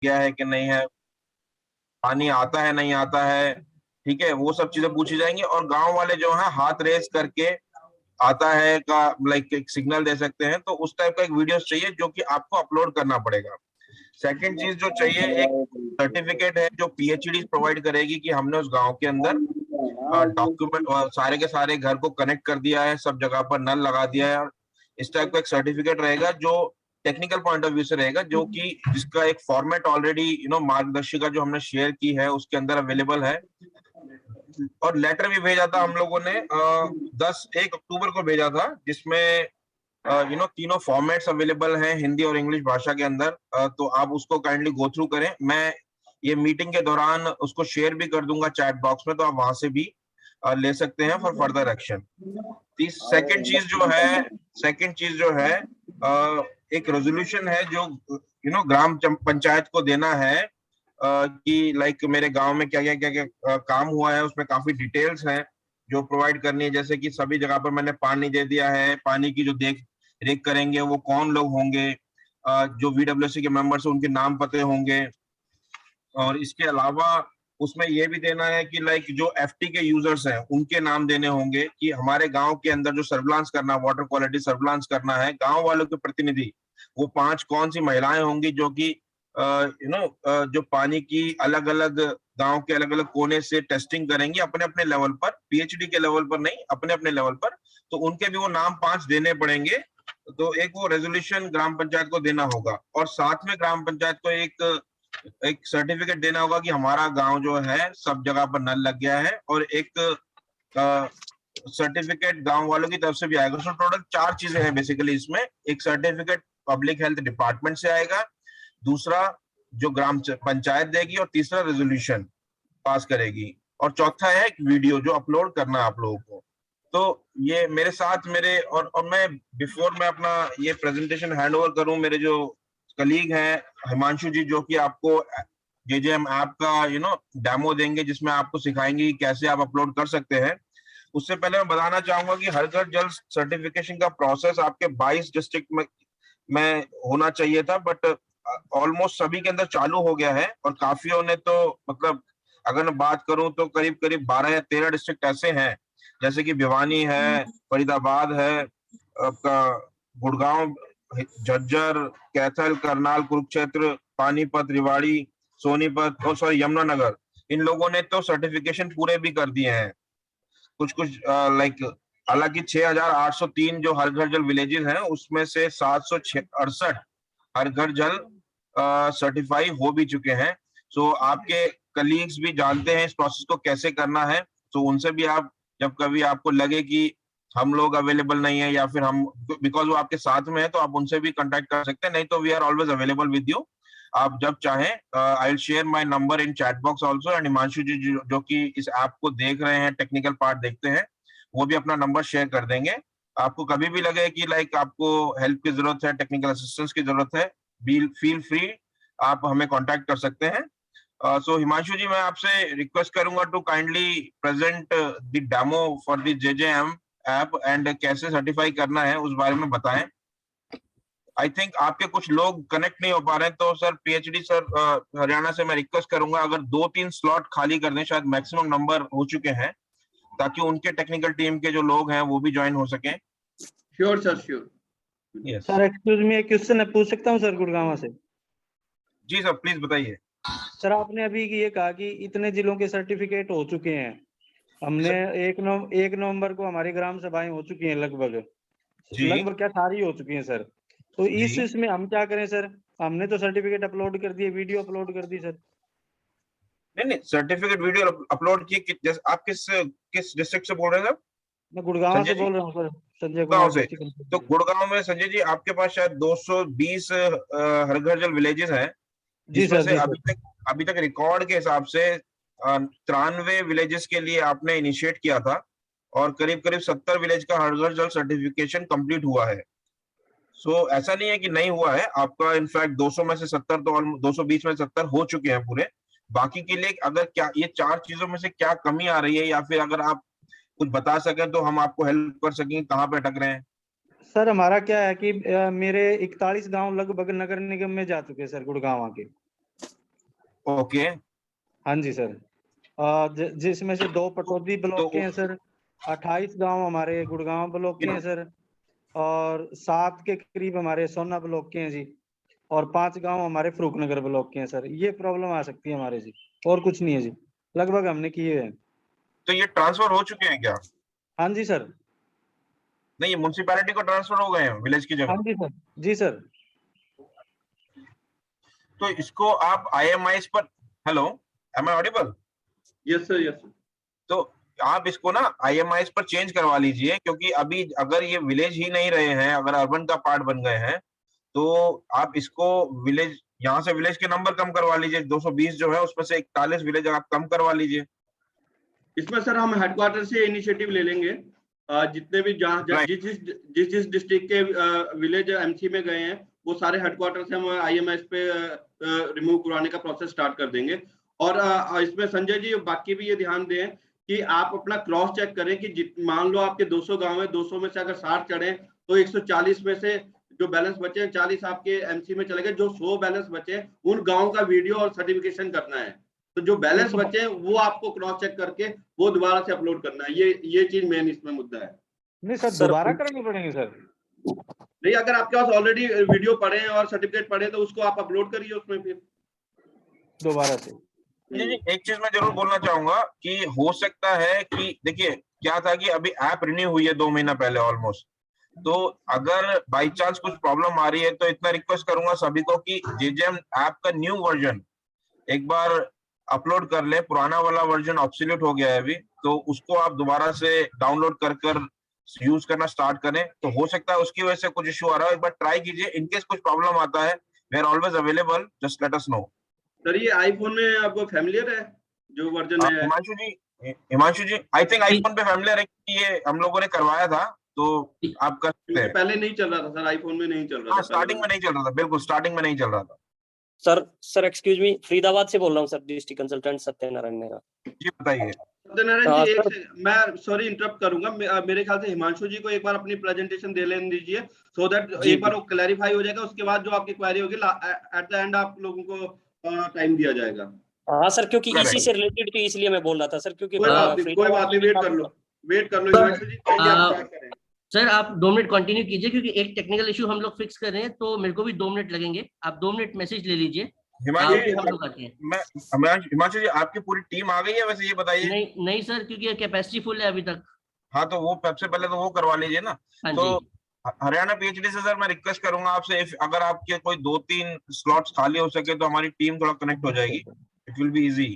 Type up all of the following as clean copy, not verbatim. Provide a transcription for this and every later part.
गया है कि नहीं है, पानी आता है नहीं आता है, ठीक है, वो सब चीजें पूछी जाएंगी। और गांव वाले जो है हाथ रेस करके आता है का लाइक एक सिग्नल दे सकते हैं, तो उस टाइप का एक वीडियो चाहिए जो कि आपको अपलोड करना पड़ेगा। सेकंड चीज जो चाहिए, एक सर्टिफिकेट है जो पीएचडी प्रोवाइड करेगी कि हमने उस गांव के अंदर डॉक्यूमेंट सारे के सारे घर को कनेक्ट कर दिया है, सब जगह पर नल लगा दिया है। और इस टाइप का एक सर्टिफिकेट रहेगा जो टेक्निकल पॉइंट ऑफ व्यू से रहेगा, जो कि जिसका एक फॉर्मेट ऑलरेडी मार्गदर्शिका जो हमने शेयर की है उसके अंदर अवेलेबल है। और लेटर भी भेजा था हम लोगों ने 1 अक्टूबर को भेजा था, जिसमें तीनों फॉर्मेट्स अवेलेबल हैं हिंदी और इंग्लिश भाषा के अंदर। तो आप उसको काइंडली गो थ्रू करें। मैं ये मीटिंग के दौरान उसको शेयर भी कर दूंगा चैट बॉक्स में, तो आप वहां से भी ले सकते हैं फॉर फर्दर एक्शन। सेकंड चीज जो है एक रेजोल्यूशन है जो ग्राम पंचायत को देना है कि लाइक मेरे गांव में क्या क्या क्या क्या काम हुआ है। उसमें काफी डिटेल्स हैं जो प्रोवाइड करनी है, जैसे कि सभी जगह पर मैंने पानी दे दिया है, पानी की जो देख रेख करेंगे वो कौन लोग होंगे, जो वीडब्ल्यूसी के मेंबर्स हैं उनके नाम पते होंगे। और इसके अलावा उसमें ये भी देना है कि लाइक जो एफटी के यूजर्स हैं उनके नाम देने होंगे, कि हमारे गांव के अंदर जो सर्विलांस करना, वाटर क्वालिटी सर्विलांस करना है, गांव वालों के प्रतिनिधि वो 5 कौन सी महिलाएं होंगी जो कि जो पानी की अलग अलग गांव के अलग अलग कोने से टेस्टिंग करेंगी अपने अपने लेवल पर, पीएचडी के लेवल पर नहीं, अपने अपने लेवल पर। तो उनके भी वो नाम 5 देने पड़ेंगे। तो एक वो रेजोल्यूशन ग्राम पंचायत को देना होगा, और साथ में ग्राम पंचायत को एक सर्टिफिकेट देना होगा कि हमारा गांव जो है सब जगह पर नल लग गया है। और एक सर्टिफिकेट गांव वालों की तरफ से भी आएगा। सो टोटल 4 चीजें हैं बेसिकली इसमें। एक सर्टिफिकेट पब्लिक हेल्थ डिपार्टमेंट से आएगा, दूसरा जो ग्राम पंचायत देगी, और तीसरा रेजोल्यूशन पास करेगी, और चौथा है एक वीडियो जो अपलोड करना है आप लोगों को। तो ये मेरे साथ मेरे और मैं बिफोर मैं अपना ये प्रेजेंटेशन हैंड ओवर करूं, मेरे जो कलीग हैं हिमांशु जी, जो कि आपको जेजेएम ऐप का डेमो देंगे, जिसमें आपको सिखाएंगे कि कैसे आप अपलोड कर सकते हैं। उससे पहले मैं बताना चाहूंगा कि हर घर जल सर्टिफिकेशन का प्रोसेस आपके 22 डिस्ट्रिक्ट में होना चाहिए था, बट ऑलमोस्ट सभी के अंदर चालू हो गया है। और काफियों ने तो मतलब अगर मैं बात करूं तो करीब करीब 12 या 13 डिस्ट्रिक्ट ऐसे हैं, जैसे कि भिवानी है, फरीदाबाद है, आपका गुड़गांव, झज्जर, कैथल, करनाल, कुरुक्षेत्र, पानीपत, रेवाड़ी, सोनीपत और सॉरी यमुनानगर। इन लोगों ने तो सर्टिफिकेशन पूरे भी कर दिए हैं। कुछ कुछ लाइक हालांकि 6,803 जो हर घर जल विलेजेस हैं उसमें से 768 हर घर जल सर्टिफाई हो भी चुके हैं। सो आपके कलीग्स भी जानते हैं इस प्रोसेस को कैसे करना है। तो उनसे भी आप जब कभी आपको लगे कि हम लोग अवेलेबल नहीं है, या फिर हम बिकॉज वो आपके साथ में है, तो आप उनसे भी कांटेक्ट कर सकते हैं। नहीं तो we are always available with you. आप जब चाहें I will share my number in chat box also. And Himanshu ji जो कि इस ऐप को देख रहे हैं, टेक्निकल पार्ट देखते हैं, वो भी अपना नंबर शेयर कर देंगे। आपको कभी भी लगे कि लाइक आपको हेल्प की जरूरत है, टेक्निकल असिस्टेंस की जरूरत है, फील फ्री, आप हमें कांटेक्ट कर सकते हैं। सो हिमांशु जी, मैं आपसे रिक्वेस्ट करूंगा to kindly present the demo for the JJM app, and कैसे सर्टिफाई करना है उस बारे में बताएं। आई थिंक आपके कुछ लोग कनेक्ट नहीं हो पा रहे हैं, तो सर पीएचडी सर हरियाणा से मैं रिक्वेस्ट करूंगा अगर 2-3 स्लॉट खाली कर दें, शायद मैक्सिमम नंबर हो चुके हैं, ताकि उनके टेक्निकल टीम के जो लोग हैं वो भी ज्वाइन हो सकें। Sure sir, sure. Yes sir excuse me, एक क्वेश्चन पूछ सकता हूँ सर गुड़गांव से? जी सर, प्लीज बताइए। सर आपने अभी ये कहा कि इतने जिलों के सर्टिफिकेट हो चुके हैं। हमने 1 नवंबर को हमारी ग्राम सभाएं हो चुकी हैं, लगभग जी क्या सारी हो चुकी हैं सर। तो जी इसमें हम क्या करें सर? हमने तो सर्टिफिकेट अपलोड कर दिए, वीडियो अपलोड कर दी सर। नहीं, सर्टिफिकेट वीडियो अपलोड किए जैसे आप किस डिस्ट्रिक्ट से बोल रहे हैं सर? मैं गुड़गांव से बोल रहा हूँ सर, संजय गुड़गांव कुमार, से। डिस्ट्रिक्ट। तो गुड़गांव में संजय जी आपके पास शायद 220 हर घर जल विलेजेस हैं, जी जिसमें सर, से जी सर। अभी तक रिकॉर्ड के हिसाब से 93 विलेजेस के लिए आपने इनिशिएट किया था, और करीब करीब 70 विलेज का हर घर जल सर्टिफिकेशन कंप्लीट हुआ है। सो ऐसा नहीं है कि नहीं हुआ है आपका, इनफैक्ट 200 में से 70 तो ऑलमोस्ट 220 में से 70 हो चुके हैं पूरे। बाकी के लिए अगर क्या ये 4 चीजों में से क्या कमी आ रही है, या फिर अगर आप कुछ बता सकें तो हम आपको हेल्प कर सकें कहाँ पे अटक रहे हैं। सर हमारा क्या है कि मेरे 41 गांव लगभग नगर निगम में जा चुके हैं सर, गुड़गांव के। ओके, हाँ जी सर। जिसमें से 2 पटौदी ब्लॉक तो के हैं सर, 28 गांव हमारे गुड़गांव ब्लॉक के हैं सर, और 7 के करीब हमारे सोना ब्लॉक के हैं जी, और 5 गांव हमारे फरूखनगर ब्लॉक के हैं सर। ये प्रॉब्लम आ सकती है हमारे जी, और कुछ नहीं है जी, लगभग हमने किए हैं। तो ये ट्रांसफर हो चुके हैं क्या? हाँ जी सर। नहीं, ये म्युनिसिपैलिटी को ट्रांसफर हो गए हैं विलेज की हाँ जगह। जी सर। जी सर। तो इसको आप IMIs पर, hello, am I audible? Yes sir, yes sir. तो आप इसको ना IMIs पर चेंज करवा लीजिए, क्योंकि अभी अगर ये विलेज ही नहीं रहे हैं, अगर अर्बन का पार्ट बन गए हैं, तो आप इसको विलेज, यहाँ से विलेज के नंबर कम करवा लीजिए। 220 जो है उसमें से 41 विलेज आप कम करवा लीजिए। इसमें सर हम हेडक्वार्टर से इनिशिएटिव ले लेंगे। जितने भी जहाँ Right. जिस डिस्ट्रिक्ट के विलेज MC में गए हैं, वो सारे हेडक्वार्टर से हम IMS पे रिमूव करवाने का प्रोसेस स्टार्ट कर देंगे। और इसमें संजय जी बाकी भी ये ध्यान दें कि आप अपना क्रॉस चेक करें कि मान लो आपके 200 गांव है, 200 में से अगर 60 चढ़े तो 140 में से जो बैलेंस बचे हैं 40 आपके MC में चले गए। जो 100 बैलेंस बचे हैं उन गाँव का वीडियो और सर्टिफिकेशन करना है। तो जो बैलेंस बचे हैं वो आपको क्रॉस चेक करके वो दोबारा से अपलोड करना है। ये चीज मेन इसमें मुद्दा है। नहीं सर, दोबारा करनी पड़ेंगे सर। नहीं, अगर आपके पास ऑलरेडी वीडियो पड़े हैं और सर्टिफिकेट पड़े हैं तो उसको आप अपलोड करिए उसमें फिर दोबारा से। जी, एक चीज मैं जरूर बोलना चाहूंगा कि हो सकता है कि देखिए क्या था कि अभी ऐप रिन्यू हुई है 2 महीना पहले ऑलमोस्ट। तो अगर बाई चांस कुछ प्रॉब्लम आ रही है तो इतना रिक्वेस्ट करूंगा सभी को कि JJM ऐप का न्यू वर्जन एक बार अपलोड कर ले। पुराना वाला वर्जन ऑब्सोल्यूट हो गया है अभी, तो उसको आप दोबारा से डाउनलोड कर यूज करना स्टार्ट करें। तो हो सकता है उसकी वजह से कुछ इश्यू आ रहा है, एक बार ट्राई कीजिए। इनकेस कुछ प्रॉब्लम आता है, we are always available, just let us know. Sir ये आईफोन में आपको फैमिलियर है जो वर्जन है? Himanshu ji I think iPhone पे फैमिलियर है कि ये हम लोगों ने करवाया था, तो आप कर सकते क्योंकि हैं। पहले नहीं चल रहा था सर, आईफोन में नहीं चल रहा हाँ, था स्टार्टिंग में नहीं चल रहा था, बिल्कुल स्टार्टिंग में नहीं चल रहा था। सर एक्सक्यूज मी, फरीदाबाद से बोल रहा हूँ सर, डिस्ट्रिक्ट कंसल्टेंट सत्यनारायण मेरा। जी बताइए। सत्यनारायण हाँ, जी सर। मैं सॉरी इंटरप्ट करूंगा। मेरे ख्याल से हिमांशु जी को एक बार अपनी प्रेजेंटेशन दे लेने दीजिए, सो दैट जी, एक बार वो क्लैरिफाई हो जाएगा। उसके बाद जो आपकी क्वेरी होगी एट द एंड आप लोगों को टाइम दिया जाएगा। हाँ सर, क्योंकि Correct. इसी से रिलेटेड थी इसलिए मैं बोल रहा था सर, क्योंकि कोई बात नहीं, वेट कर लो हिमांशु जी, कहिए आप स्टार्ट करें। सर आप 2 मिनट कंटिन्यू कीजिए, क्योंकि एक टेक्निकल इशू हम लोग फिक्स कर रहे हैं, तो मेरे को भी 2 मिनट लगेंगे। आप 2 मिनट मैसेज ले लीजिए। हिमांशु जी, हम लोग आते हैं। हिमांशु जी आपकी पूरी टीम आ गई है वैसे, ये बताइए। नहीं सर, क्योंकि कैपेसिटी फुल है अभी तक। हाँ, तो वो सबसे पहले तो वो करवा लीजिए ना। हाँ तो जी। हरियाणा PhD से सर मैं रिक्वेस्ट करूंगा आपसे, अगर आपके कोई 2-3 स्लॉट्स खाली हो सके तो हमारी टीम थोड़ा कनेक्ट हो जाएगी, इट विल बी इजी।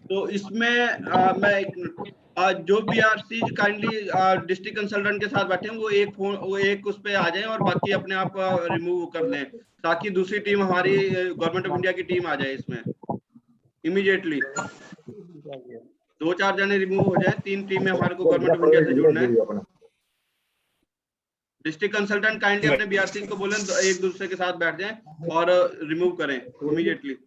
तो इसमें मैं जो BRC काइंडली डिस्ट्रिक्ट कंसल्टेंट के साथ बैठे हैं वो एक उस पे आ जाएं और बाकी अपने आप रिमूव कर लें, ताकि दूसरी टीम हमारी गवर्नमेंट ऑफ इंडिया की टीम आ जाए इसमें इमीडिएटली। 2-4 जने रिमूव हो जाए, 3 टीम में हमारे को गवर्नमेंट ऑफ इंडिया से जुड़ना है। डिस्ट्रिक्ट कंसल्टेंट काइंडली अपने BRC को बोलें एक दूसरे के साथ बैठ जाएं और रिमूव करें इमीडिएटली।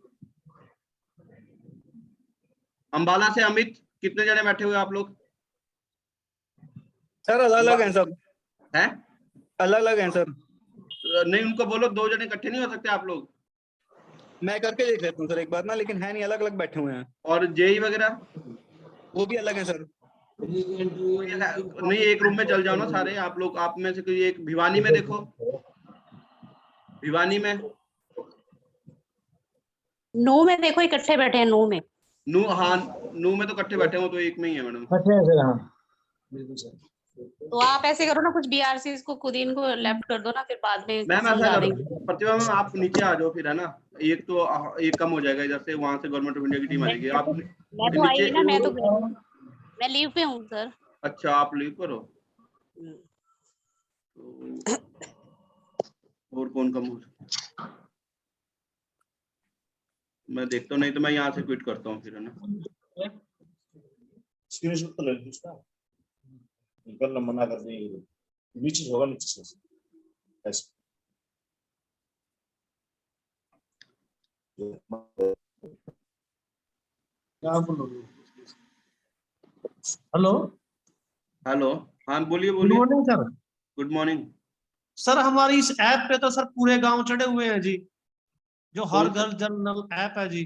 अंबाला से अमित, कितने जने बैठे हुए आप लोग? सर अलग अलग हैं सब, हैं? अलग अलग हैं सर। नहीं, उनको बोलो 2 जने इकट्ठे नहीं हो सकते आप लोग? मैं करके देख लेता हूँ सर एक बार ना, लेकिन है नहीं, अलग अलग बैठे हुए हैं। और जेई वगैरह वो भी अलग हैं सर। नहीं, एक रूम में चल जाओ ना सारे आप लोग। आप में से कोई एक भिवानी में देखो, भिवानी में नू में देखो इकट्ठे बैठे हैं। नू में नू में तो इकट्ठे बैठे हो, तो एक में ही है मैडम। तो आप ऐसे करो ना, कुछ BRC को खुद ही इनको लेफ्ट कर दो ना, फिर बाद में मैम ऐसा समझा करो, देंगे। प्रतिभा मैम आप नीचे आ जाओ फिर, है ना। एक कम हो जाएगा इधर से, वहां से गवर्नमेंट ऑफ इंडिया की टीम आ जाएगी। आप मैं तो आई ना, मैं लीव पे हूँ सर। अच्छा, आप लीव पर हो। और कौन कम हो? मैं देखता हूँ, नहीं तो मैं यहाँ से क्विट करता हूँ फिर, है ना। स्क्रीनशॉट तो ले लो उसका, निकलना मना कर देंगे, नीचे होगा नीचे से ऐसे। हेलो हेलो, हाँ बोलिए गुड बोलिए। Morning sir. Good morning sir हमारी इस ऐप पे तो सर पूरे गांव चढ़े हुए हैं जी, जो हर कौन सा? घर जल नल ऐप है जी।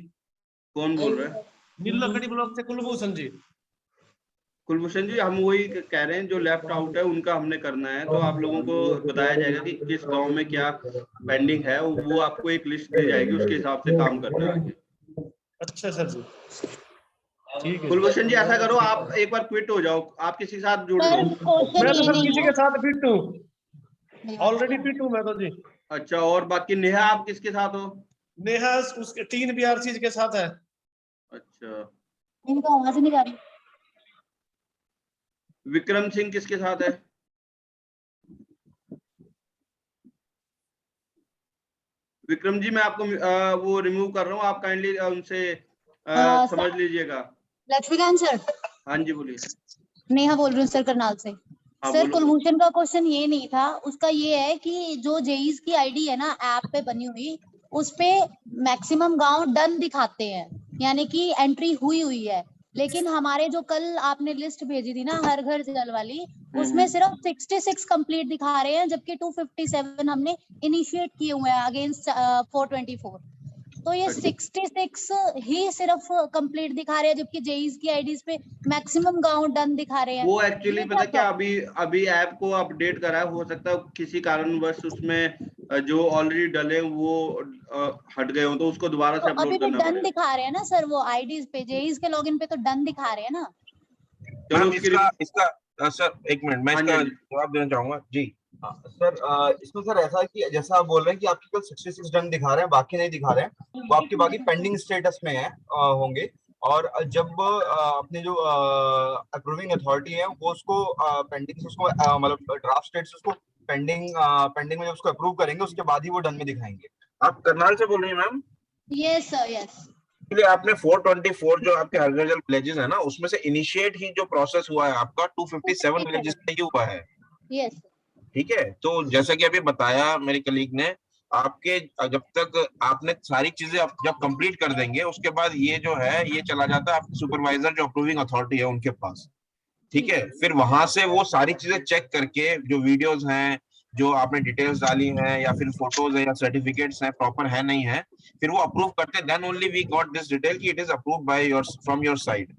कौन बोल रहा है? नीलकड़ी ब्लॉक से कुलभूषण जी। कुलभूषण जी, हम वही कह रहे हैं, जो लेफ्ट आउट है उनका हमने करना है, तो आप लोगों को बताया जाएगा कि किस गांव में क्या पेंडिंग है, वो आपको एक लिस्ट दी जाएगी, उसके हिसाब से काम करना है। अच्छा सर जी, ठीक है। कुलभूषण जी, ऐसा करो, आप एक बार क्विट हो जाओ, आप किसी के साथ जुड़ लो। मैं तो सर किसी के साथ फिट हूँ, ऑलरेडी फिट हूँ मैं तो जी। अच्छा, और बाकी नेहा, आप किसके साथ हो? नेहा उसके 3 BRC के साथ है। अच्छा, इनका आवाज नहीं आ रही। विक्रम सिंह किसके साथ है? विक्रम जी, मैं आपको वो रिमूव कर रहा हूँ, आप काइंडली उनसे समझ लीजिएगा। लक्ष्मीकांत सर, हाँ जी, बोलिए। नेहा बोल रही हूँ सर, करनाल से। हाँ, सर, बोलो। कुलभूषण का क्वेश्चन ये नहीं था, उसका ये है कि जो जेईस की आईडी है ना ऐप पे बनी हुई, उस पे मैक्सिमम गांव डन दिखाते हैं, यानी कि एंट्री हुई हुई है, लेकिन हमारे जो कल आपने लिस्ट भेजी थी ना हर घर जल वाली, उसमें सिर्फ 66 कंप्लीट दिखा रहे हैं, जबकि 257 हमने इनिशिएट किए हुए हैं अगेंस्ट 424। तो ये 66 ही सिर्फ कंप्लीट दिखा रहे हैं, जबकि जेईस की आईडीज पे मैक्सिमम गांव डन दिखा रहे हैं। वो एक्चुअली ये पता क्या क्या, अभी ऐप को अपडेट करा है, हो सकता है किसी कारणवश उसमें जो ऑलरेडी डले वो हट गए हो, तो उसको दोबारा से तो अभी अपलोड भी करना डन पड़ेगा। दिखा रहे हैं ना सर, वो आईडीज पे जेईस के लॉगिन पे तो डन दिखा रहे हैं ना। चलो मैम उसकी इसका सर एक मिनट, मैं हाँ जी, इसका हाँ जी। जवाब देना चाहूंगा जी। सर इसमें सर ऐसा है कि जैसा आप बोल रहे हैं कि आपके केवल 66 डन दिखा रहे हैं, बाकी नहीं दिखा रहे हैं, वो आपके बाकी पेंडिंग स्टेटस में है होंगे। और जब अपने जो अप्रूविंग अथॉरिटी है वो उसको पेंडिंग उसको मतलब ड्राफ्ट स्टेटस उसको पेंडिंग में जब उसको अप्रूव करेंगे, उसके बाद ही वो डन में दिखाएंगे। आप करनाल से बोल रही हैं मैम? Yes sir, yes. इसलिए आपने 424 जो आपके हर घर जल विलेजेस है ना, उसमें से इनिशिएट ही जो प्रोसेस हुआ है आपका 257 विलेजेस में ही हुआ है। यस। ठीक है, तो जैसा कि अभी बताया मेरे कलीग ने, आपके जब तक आपने सारी चीजें जब कंप्लीट कर देंगे, उसके बाद ये जो है ये चला जाता है आपके सुपरवाइजर जो अप्रूविंग अथॉरिटी है उनके पास। ठीक है, फिर वहां से वो सारी चीजें चेक करके जो वीडियोस हैं, जो आपने डिटेल्स डाली हैं, या फिर फोटोज है या सर्टिफिकेट्स हैं प्रॉपर है नहीं है, फिर वो अप्रूव करते, then only we got this detail कि it is approved by your from your side.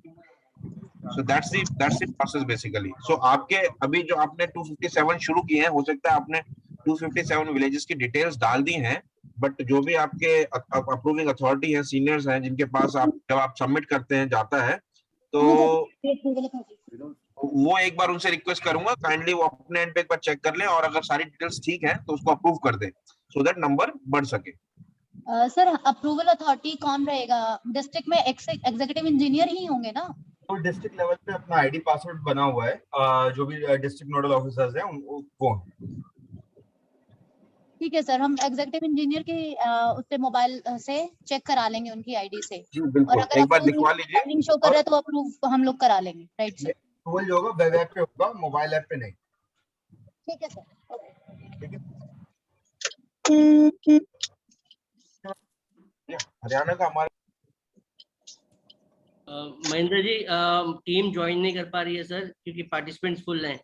So that's the process basically. सो आपके अभी जो आपने 257 शुरू किए हैं, हो सकता है आपने 257 विलेजेस की डिटेल्स डाल दी हैं, बट जो भी आपके अप्रूविंग अथॉरिटी है, सीनियर्स हैं, जिनके पास आप जब आप सबमिट करते हैं जाता है, तो वो एक बार उनसे रिक्वेस्ट करूंगा काइंडली वो अपने एंड पे एक बार चेक कर लें, और अगर सारी डिटेल्स ठीक है तो उसको अप्रूव कर दें, सो दैट नंबर बढ़ सके। सर, अप्रूवल अथॉरिटी कौन रहेगा? डिस्ट्रिक्ट में एग्जीक्यूटिव इंजीनियर ही होंगे ना? तो डिस्ट्रिक्ट लेवल पे अपना आईडी पासवर्ड बना हुआ है, जो भी डिस्ट्रिक्ट नोडल ऑफिसर्स हैं वो ठीक है सर, हम एग्जीक्यूटिव इंजीनियर की उससे मोबाइल से चेक करा लेंगे उनकी आईडी से, जी और बिल्कुल, अगर एक बार दिखवा लीजिए। अप्रूव शो कर रहा है तो अप्रूव हम लोग करा लेंगे, राइट सर? अप्रूवल जो होगा वेब ऐप पे होगा, मोबाइल ऐप पे नहीं। ठीक है सर। ठीक है। हरियाणा का हमारा महेंद्र जी, टीम ज्वाइन नहीं कर पा रही है सर, क्योंकि पार्टिसिपेंट्स फुल हैं।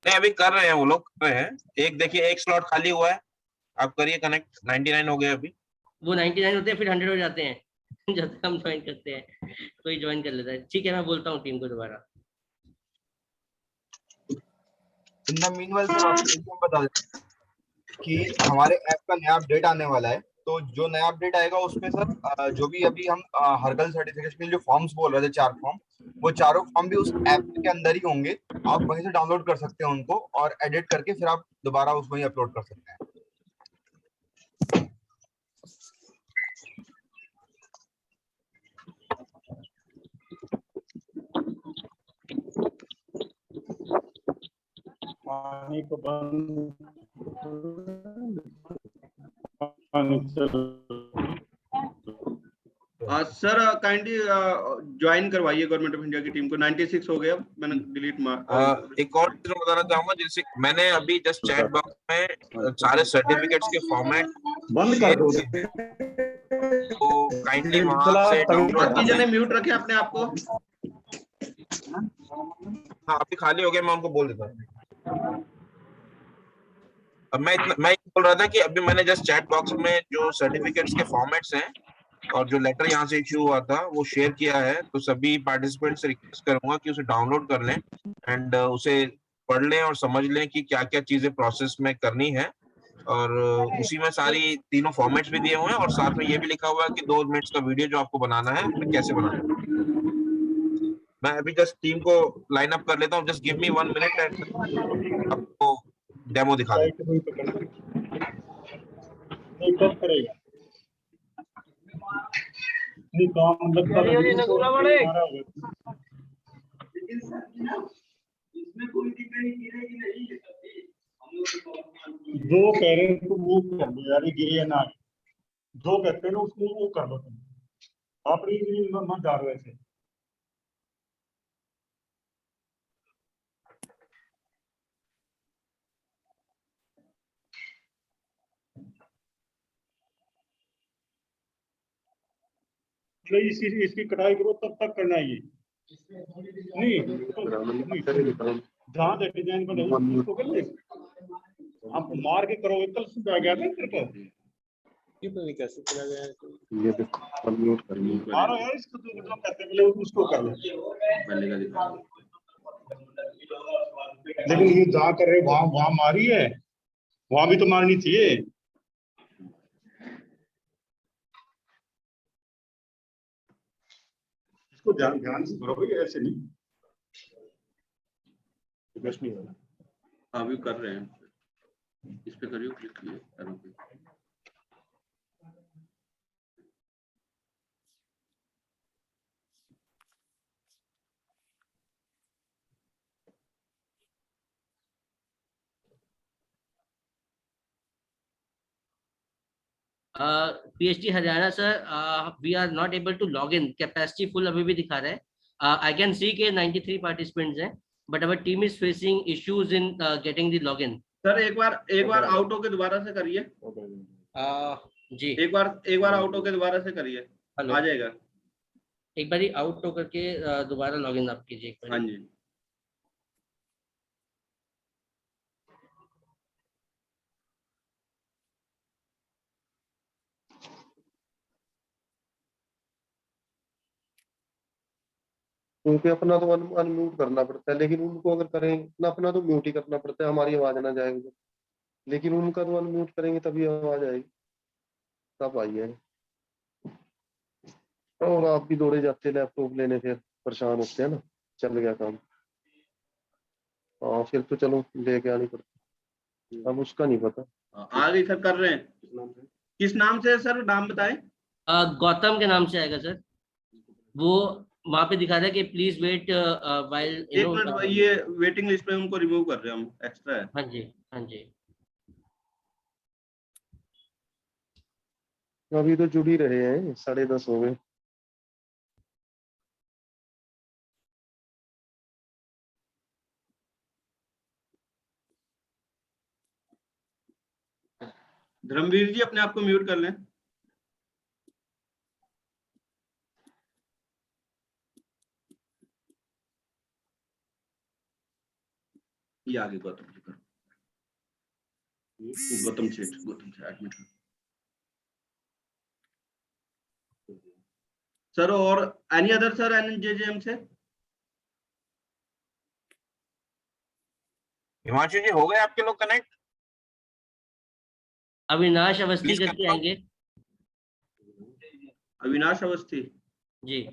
नहीं, अभी कर रहे हैं, वो लोग कर रहे हैं। एक देखिए, एक स्लॉट खाली हुआ है, आप करिए कनेक्ट। 99 हो गए अभी। वो 99 होते हैं, फिर 100 हो जाते हैं जब तक हम ज्वाइन करते हैं, कोई ज्वाइन कर लेता है। ठीक है, मैं बोलता हूँ टीम को दोबारा। इन द मीनवाइल सर आपको एकदम बता दें कि हमारे ऐप का नया अपडेट आने वाला है, तो जो नया अपडेट आएगा उसमें सर जो भी अभी हम हर्गल सर्टिफिकेट के लिए जो फॉर्म्स बोल रहे थे 4 फॉर्म, वो चारों फॉर्म भी उस ऐप के अंदर ही होंगे। आप वहीं से डाउनलोड कर सकते हैं उनको, और एडिट करके फिर आप दोबारा उसमें ही अपलोड कर सकते हैं। पानी को बंद सर काइंडली ज्वाइन करवाइए गवर्नमेंट ऑफ इंडिया की टीम को। 96 हो गया, मैंने डिलीट मार। एक और चीज बताना चाहूंगा, जैसे मैंने अभी जस्ट चैट बॉक्स में सारे सर्टिफिकेट्स के फॉर्मेट बंद कर दो। तो काइंडली वहां से डाउनलोड बाकी जने म्यूट रखें अपने आप को। हाँ, अभी खाली हो गया, मैं उनको बोल देता हूँ। अब मैं ये बोल रहा था कि अभी मैंने जस्ट चैट बॉक्स में जो सर्टिफिकेट्स के फॉर्मेट्स हैं और जो लेटर यहाँ से इश्यू हुआ था वो शेयर किया है, तो सभी पार्टिसिपेंट से रिक्वेस्ट करूंगा कि उसे डाउनलोड कर लें एंड उसे पढ़ लें और समझ लें कि क्या क्या चीजें प्रोसेस में करनी है। और उसी में सारी तीनों फॉर्मेट्स भी दिए हुए हैं और साथ में ये भी लिखा हुआ है कि 2 मिनट्स का वीडियो जो आपको बनाना है उसमें कैसे बनाना है। मैं अभी जस्ट टीम को लाइन अप कर लेता हूँ, just give me 1 minute and आपको डेमो दिखा देता हूँ। कब करेगा नहीं काम लगता है दो कह रहे हैं तो वो कर लो यार, ये गिरे या ना गिरे। दो कहते हैं ना उसको वो कर लो तुम, आप मत जा रहे ऐसे। इसकी कटाई करो तब तक करना है ये नहीं जहाँ तक डिजाइन बने उसको कर ले, आप मार के करोगे कल सुबह आ गया था तेरे को ये तो नहीं कैसे चला गया ये देखो अनम्यूट कर लो मारो यार इसको, तो जो कहते हैं उसको कर लो लेकिन ये जहाँ कर रहे वहां मारी है, वहां भी तो मारनी चाहिए। इसको ध्यान से करोगे ऐसे नहीं नहीं होगा। हाँ भी कर रहे हैं, इस पे करियो क्लिक किए एरो पे। PhD Haryana sir, we are not able to log in, capacity full अभी भी दिखा रहा है। आई कैन सी के 93 पार्टिसिपेंट्स हैं, but our team is facing issues in getting the log in. Sir एक बार आउट होके दोबारा से करिए। जी एक बार आउट होके दोबारा से करिए, आ जाएगा। एक बार आउट होकर के दोबारा लॉग इन आप कीजिए। हाँ जी क्योंकि अपना तो अनम्यूट करना पड़ता है, लेकिन उनको अगर करें ना अपना तो म्यूट ही करना पड़ता है, हमारी आवाज ना जाएगी, लेकिन उनका तो अनम्यूट करेंगे तभी आवाज आएगी। तब आई है और आप भी दौड़े जाते लैपटॉप लेने, फिर परेशान होते हैं ना, चल गया काम। हाँ फिर तो चलो लेके आनी पड़ती, अब उसका नहीं पता। आ गई सर, कर रहे हैं। किस नाम से सर, नाम बताएं। गौतम के नाम से आएगा सर, वो वहां पे दिखा रहा है कि प्लीज वेट व्हाइल एक मिनट, ये वेटिंग लिस्ट पे उनको रिमूव कर रहे हैं हम, एक्स्ट्रा है। हाँ जी हाँ जी। अभी तो जुड़ ही रहे हैं, 10:30 हो गए। धर्मवीर जी अपने आप को म्यूट कर लें। ये आगे गौतम जी करो, गौतम सेठ एडमिट सर। और एनी अदर सर एनजेजेएम से? हिमांशु जी हो गए आपके लोग कनेक्ट? अविनाश अवस्थी करके आएंगे। अविनाश अवस्थी जी।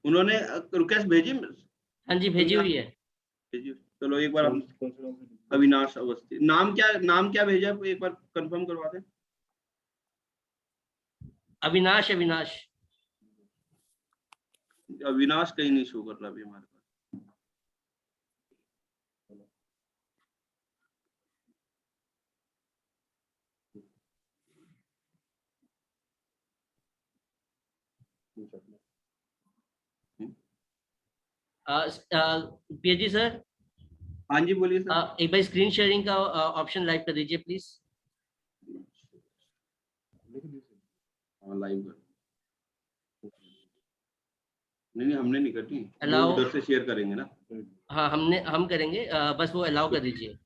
उन्होंने रिक्वेस्ट भेजी? हाँ जी भेजी हुई है। चलो एक बार अविनाश अवस्थी, नाम क्या भेजा, एक बार कंफर्म करवा दें। अविनाश कहीं नहीं शो कर रहा अभी हमारे पास। PhD sir. हाँ जी बोलिए सर। एक बार स्क्रीन शेयरिंग का ऑप्शन लाइव कर दीजिए प्लीज। हाँ लाइव कर। नहीं हमने नहीं करनी, Allow- वो उधर से शेयर करेंगे ना। हाँ हम करेंगे, बस वो अलाउ कर दीजिए।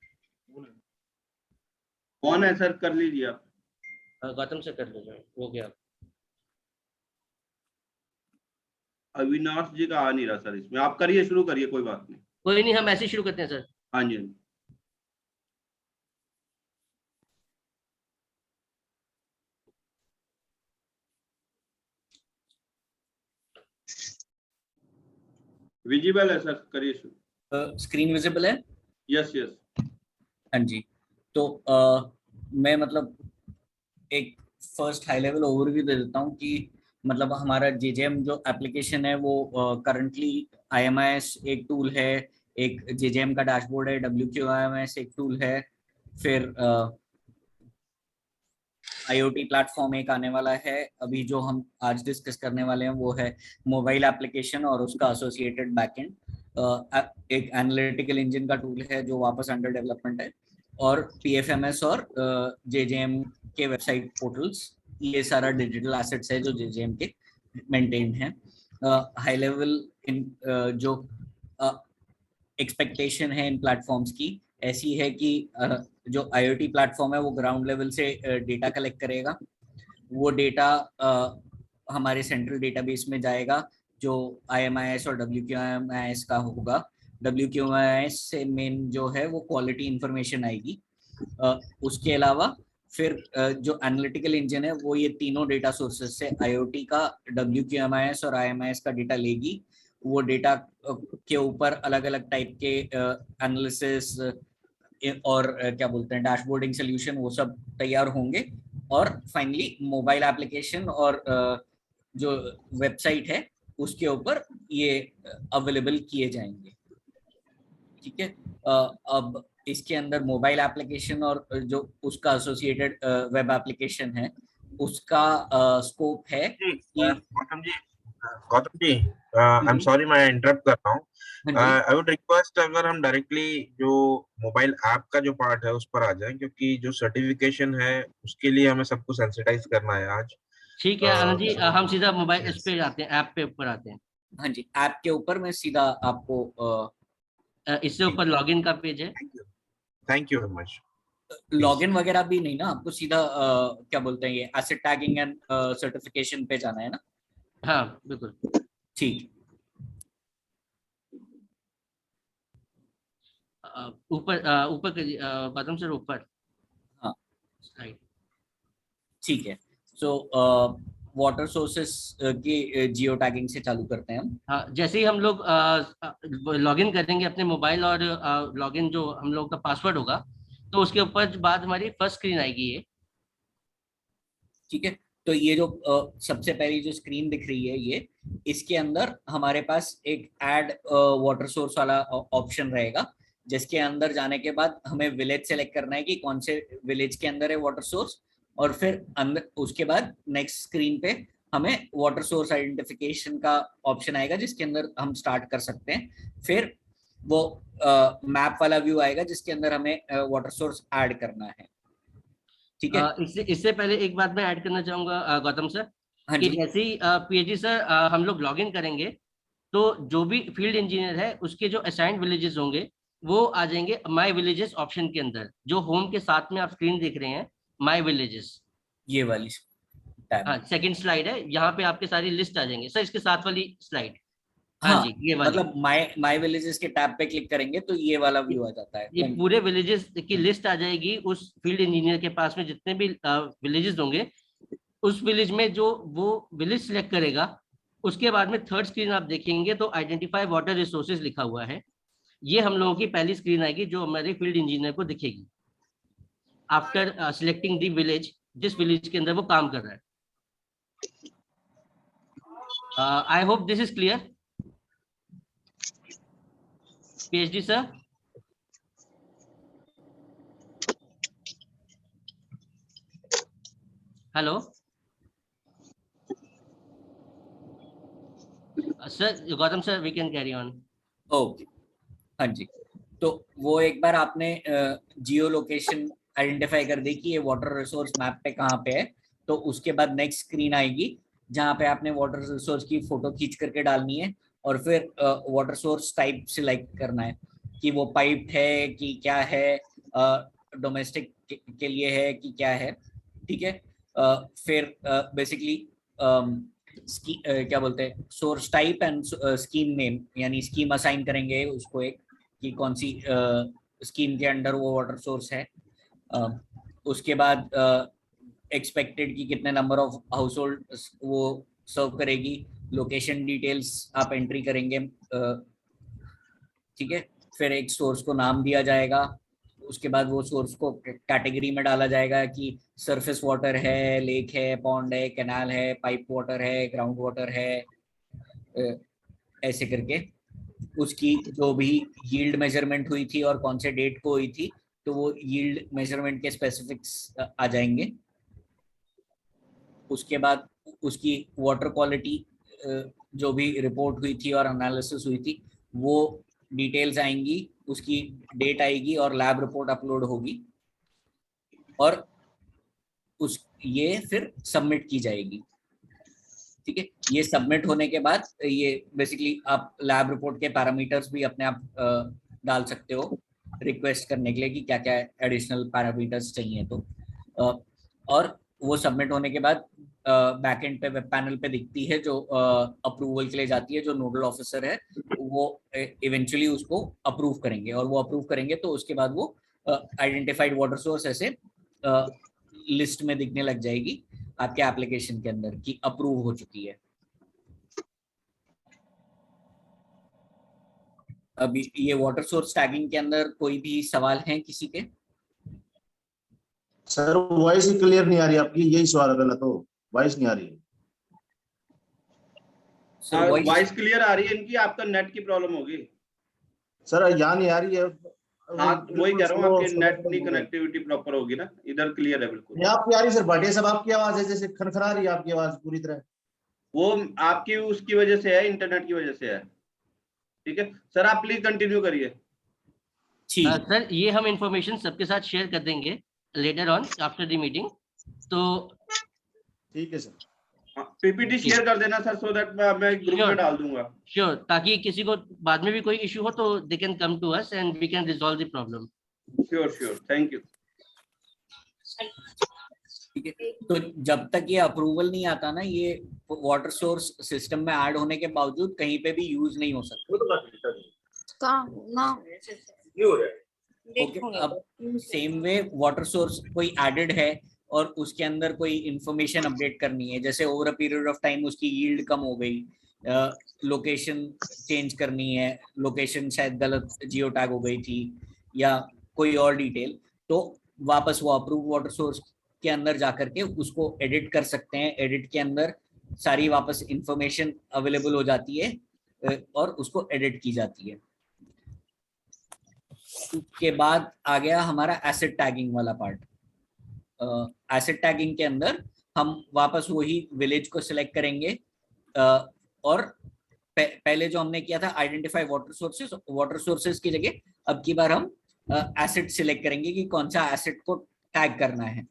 कौन है सर, कर लीजिए आप। गौतम से कर लीजिए, हो गया। अविनाश जी का आ नहीं रहा सर इसमें, आप करिए, शुरू करिए, कोई बात नहीं। कोई नहीं, हम ऐसे ही शुरू करते हैं सर। हाँ जी, हाँ जी। विजिबल है सर, करिए शुरू। स्क्रीन विजिबल है? Yes yes. हाँ जी, तो मैं मतलब एक फर्स्ट हाई लेवल ओवरव्यू दे देता हूँ कि मतलब हमारा जेजेएम जो एप्लीकेशन है वो करंटली IMIS एक टूल है, एक जेजेएम का डैशबोर्ड है, WQIMS एक टूल है, फिर IoT प्लेटफॉर्म एक आने वाला है। अभी जो हम आज डिस्कस करने वाले हैं वो है मोबाइल एप्लीकेशन और उसका एसोसिएटेड बैकएंड। एक एनालिटिकल इंजन का टूल है जो वापस अंडर डेवलपमेंट है, और PFMS और जेजेएम के वेबसाइट पोर्टल्स, ये सारा डिजिटल एसेट्स है जो जेजेएम के मेंटेन है। हाई लेवल इन जो एक्सपेक्टेशन है इन प्लेटफॉर्म्स की ऐसी है कि जो IoT प्लेटफॉर्म है वो ग्राउंड लेवल से डेटा कलेक्ट करेगा। वो डेटा हमारे सेंट्रल डेटाबेस में जाएगा जो IMIS और WQIMIS का होगा। WQIMIS से मेन जो है वो क्वालिटी इंफॉर्मेशन आएगी। उसके अलावा फिर जो एनालिटिकल इंजन है वो ये तीनों डेटा सोर्सेस से IoT का, WQIMIS और IMIS का डेटा लेगी। वो डेटा के ऊपर अलग अलग टाइप के एनालिसिस और क्या बोलते हैं डैशबोर्डिंग सोल्यूशन वो सब तैयार होंगे, और फाइनली मोबाइल एप्लीकेशन और जो वेबसाइट है उसके ऊपर ये अवेलेबल किए जाएंगे। ठीक है, अब इसके अंदर मोबाइल एप्लीकेशन और जो उसका एसोसिएटेड वेब एप्लीकेशन है उसका स्कोप है कि Gautam ji, I am sorry मैं इंटरप्ट कर रहा हूँ। आई वुड रिक्वेस्ट अगर हम डायरेक्टली जो मोबाइल ऐप का जो पार्ट है उस पर आ जाएं, क्योंकि जो सर्टिफिकेशन है उसके लिए हमें सबको सेंसिटाइज करना है आज। ठीक है आनंद जी, हम सीधा मोबाइल इस पे आते हैं, ऐप पे ऊपर आते हैं। हाँ जी, ऐप के ऊपर मैं सीधा आपको इससे ऊपर लॉगिन का पेज है। Thank you very much. Login वगैरह भी नहीं ना, आपको सीधा क्या बोलते हैं ये एसेट टैगिंग एंड सर्टिफिकेशन पे जाना है ना? हाँ बिल्कुल ठीक। ऊपर बटन से ऊपर। हाँ राइट, ठीक है। सो वाटर सोर्सेस की जियो टैगिंग से चालू करते हैं हम। हाँ, जैसे ही हम लोग लॉगिन करेंगे अपने मोबाइल और लॉगिन जो हम लोग का पासवर्ड होगा तो उसके ऊपर बाद हमारी फर्स्ट स्क्रीन आएगी ये। ठीक है, तो ये जो सबसे पहली जो स्क्रीन दिख रही है ये, इसके अंदर हमारे पास एक ऐड वाटर सोर्स वाला ऑप्शन रहेगा, जिसके अंदर जाने के बाद हमें विलेज सेलेक्ट करना है कि कौन से विलेज के अंदर है वाटर सोर्स, और फिर अंदर उसके बाद नेक्स्ट स्क्रीन पे हमें वाटर सोर्स आइडेंटिफिकेशन का ऑप्शन आएगा जिसके अंदर हम स्टार्ट कर सकते हैं। फिर वो मैप वाला व्यू आएगा जिसके अंदर हमें वाटर सोर्स ऐड करना है। ठीक है, इससे पहले एक बात मैं ऐड करना चाहूंगा गौतम सर, हाँ कि जी, जैसे ही PhD सर हम लोग लॉगिन करेंगे तो जो भी फील्ड इंजीनियर है उसके जो असाइंड विलेजेस होंगे वो आ जाएंगे माय विलेजेस ऑप्शन के अंदर, जो होम के साथ में आप स्क्रीन देख रहे हैं माय विलेजेस, ये वाली टैब। हाँ सेकंड स्लाइड है, यहाँ पे आपके सारी लिस्ट आ जाएंगे सर, इसके साथ वाली स्लाइड। हाँ हाँ जी, ये वाली मतलब माय विलेजेस के टैब पे क्लिक करेंगे तो ये वाला व्यू आ जाता है। ये पूरे विलेजेस की लिस्ट आ जाएगी उस फील्ड इंजीनियर के पास में, जितने भी विलेजेस होंगे उस विलेज में जो वो विलेज सिलेक्ट करेगा उसके बाद में थर्ड स्क्रीन आप देखेंगे तो आइडेंटिफाई वाटर रिसोर्सेज लिखा हुआ है। ये हम लोगों की पहली स्क्रीन आएगी जो हमारे फील्ड इंजीनियर को दिखेगी आफ्टर सिलेक्टिंग द विलेज, जिस विलेज के अंदर वो काम कर रहा है। I hope this is clear PhD sir. Hello sir, Gautam sir we can carry on. Okay, हाँ जी, तो वो एक बार आपने जियो लोकेशन आइडेंटिफाई कर दी कि ये वाटर रिसोर्स मैप पे कहाँ पे है, तो उसके बाद नेक्स्ट स्क्रीन आएगी जहाँ पे आपने वाटर सोर्स की फोटो खींच करके डालनी है और फिर वाटर सोर्स टाइप सिलेक्ट करना है कि वो पाइप है कि क्या है, डोमेस्टिक के लिए है कि क्या है, ठीक है। फिर बेसिकली क्या बोलते हैं, source type and scheme name, यानी स्कीम असाइन करेंगे उसको एक कि कौन सी स्कीम के अंडर वो वाटर सोर्स है। उसके बाद एक्सपेक्टेड कि कितने नंबर ऑफ हाउस होल्ड वो सर्व करेगी, लोकेशन डिटेल्स आप एंट्री करेंगे, ठीक है। फिर एक सोर्स को नाम दिया जाएगा, उसके बाद वो सोर्स को कैटेगरी में डाला जाएगा कि सरफेस वाटर है, लेक है, पॉन्ड है, कैनाल है, पाइप वाटर है, ग्राउंड वाटर है, ऐसे करके उसकी जो भी यील्ड मेजरमेंट हुई थी और कौन से डेट को हुई थी, तो वो यील्ड मेजरमेंट के स्पेसिफिक्स आ जाएंगे। उसके बाद उसकी वाटर क्वालिटी जो भी रिपोर्ट हुई थी और एनालिसिस हुई थी वो डिटेल्स आएंगी, उसकी डेट आएगी और लैब रिपोर्ट अपलोड होगी और उस ये फिर सबमिट की जाएगी, ठीक है। ये सबमिट होने के बाद ये बेसिकली आप लैब रिपोर्ट के पैरामीटर्स भी अपने आप डाल सकते हो रिक्वेस्ट करने के लिए कि क्या क्या एडिशनल पैरामीटर्स चाहिए तो, और वो सबमिट होने के बाद बैकएंड पे वेब पैनल पे दिखती है जो अप्रूवल के लिए जाती है, जो नोडल ऑफिसर है वो इवेंचुअली उसको अप्रूव करेंगे और वो अप्रूव करेंगे तो उसके बाद वो आइडेंटिफाइड वाटर सोर्स ऐसे लिस्ट में दिखने लग जाएगी आपके एप्लीकेशन के अंदर कि अप्रूव हो चुकी है। अभी ये वाटर सोर्स टैगिंग के अंदर कोई भी सवाल है किसी के? सर वॉइस ही क्लियर नहीं आ रही आपकी, यही सवाल है, गलत हो, वॉइस नहीं आ रही है। वॉइस क्लियर आ रही है इनकी, आपका नेट की प्रॉब्लम होगी सर, यहाँ नहीं आ रही है। हाँ वही कह रहा हूँ, आपकी नेट की कनेक्टिविटी प्रॉपर होगी ना, इधर क्लियर है बिल्कुल। यहाँ आपकी आ रही सर, भाटिया साहब आपकी आवाज है जैसे खनखना रही है आपकी आवाज पूरी तरह। वो आपकी उसकी वजह से है, इंटरनेट की वजह से है, ठीक है सर। आप प्लीज कंटिन्यू करिए। सर ये हम इंफॉर्मेशन सबके साथ शेयर कर देंगे later on after the meeting, तो ठीक है सर। पीपीटी शेयर कर देना सर, सो दैट मैं ग्रुप में डाल दूंगा। श्योर, ताकि किसी को बाद में भी कोई इशू हो तो they can come to us and we can resolve the problem. Sure sure, thank you. ठीक है, तो जब तक ये अप्रूवल नहीं आता ना, ये वाटर सोर्स सिस्टम में ऐड होने के बावजूद कहीं पे भी यूज नहीं हो सकता। ओके, अब सेम वे वाटर सोर्स कोई एडेड है और उसके अंदर कोई इंफॉर्मेशन अपडेट करनी है, जैसे over a period of time उसकी यील्ड कम हो गई, लोकेशन चेंज करनी है, लोकेशन शायद गलत जियो टैग हो गई थी या कोई और डिटेल, तो वापस वो अप्रूव वाटर सोर्स के अंदर जाकर के उसको एडिट कर सकते हैं। एडिट के अंदर सारी वापस इंफॉर्मेशन अवेलेबल हो जाती है और उसको एडिट की जाती है। उसके बाद आ गया हमारा एसेट टैगिंग वाला पार्ट। एसेट टैगिंग के अंदर हम वापस वही विलेज को सिलेक्ट करेंगे और पहले जो हमने किया था आइडेंटिफाई वाटर सोर्सेस की जगह अब की बार हम एसेट सिलेक्ट करेंगे कि कौन सा एसेट को टैग करना है।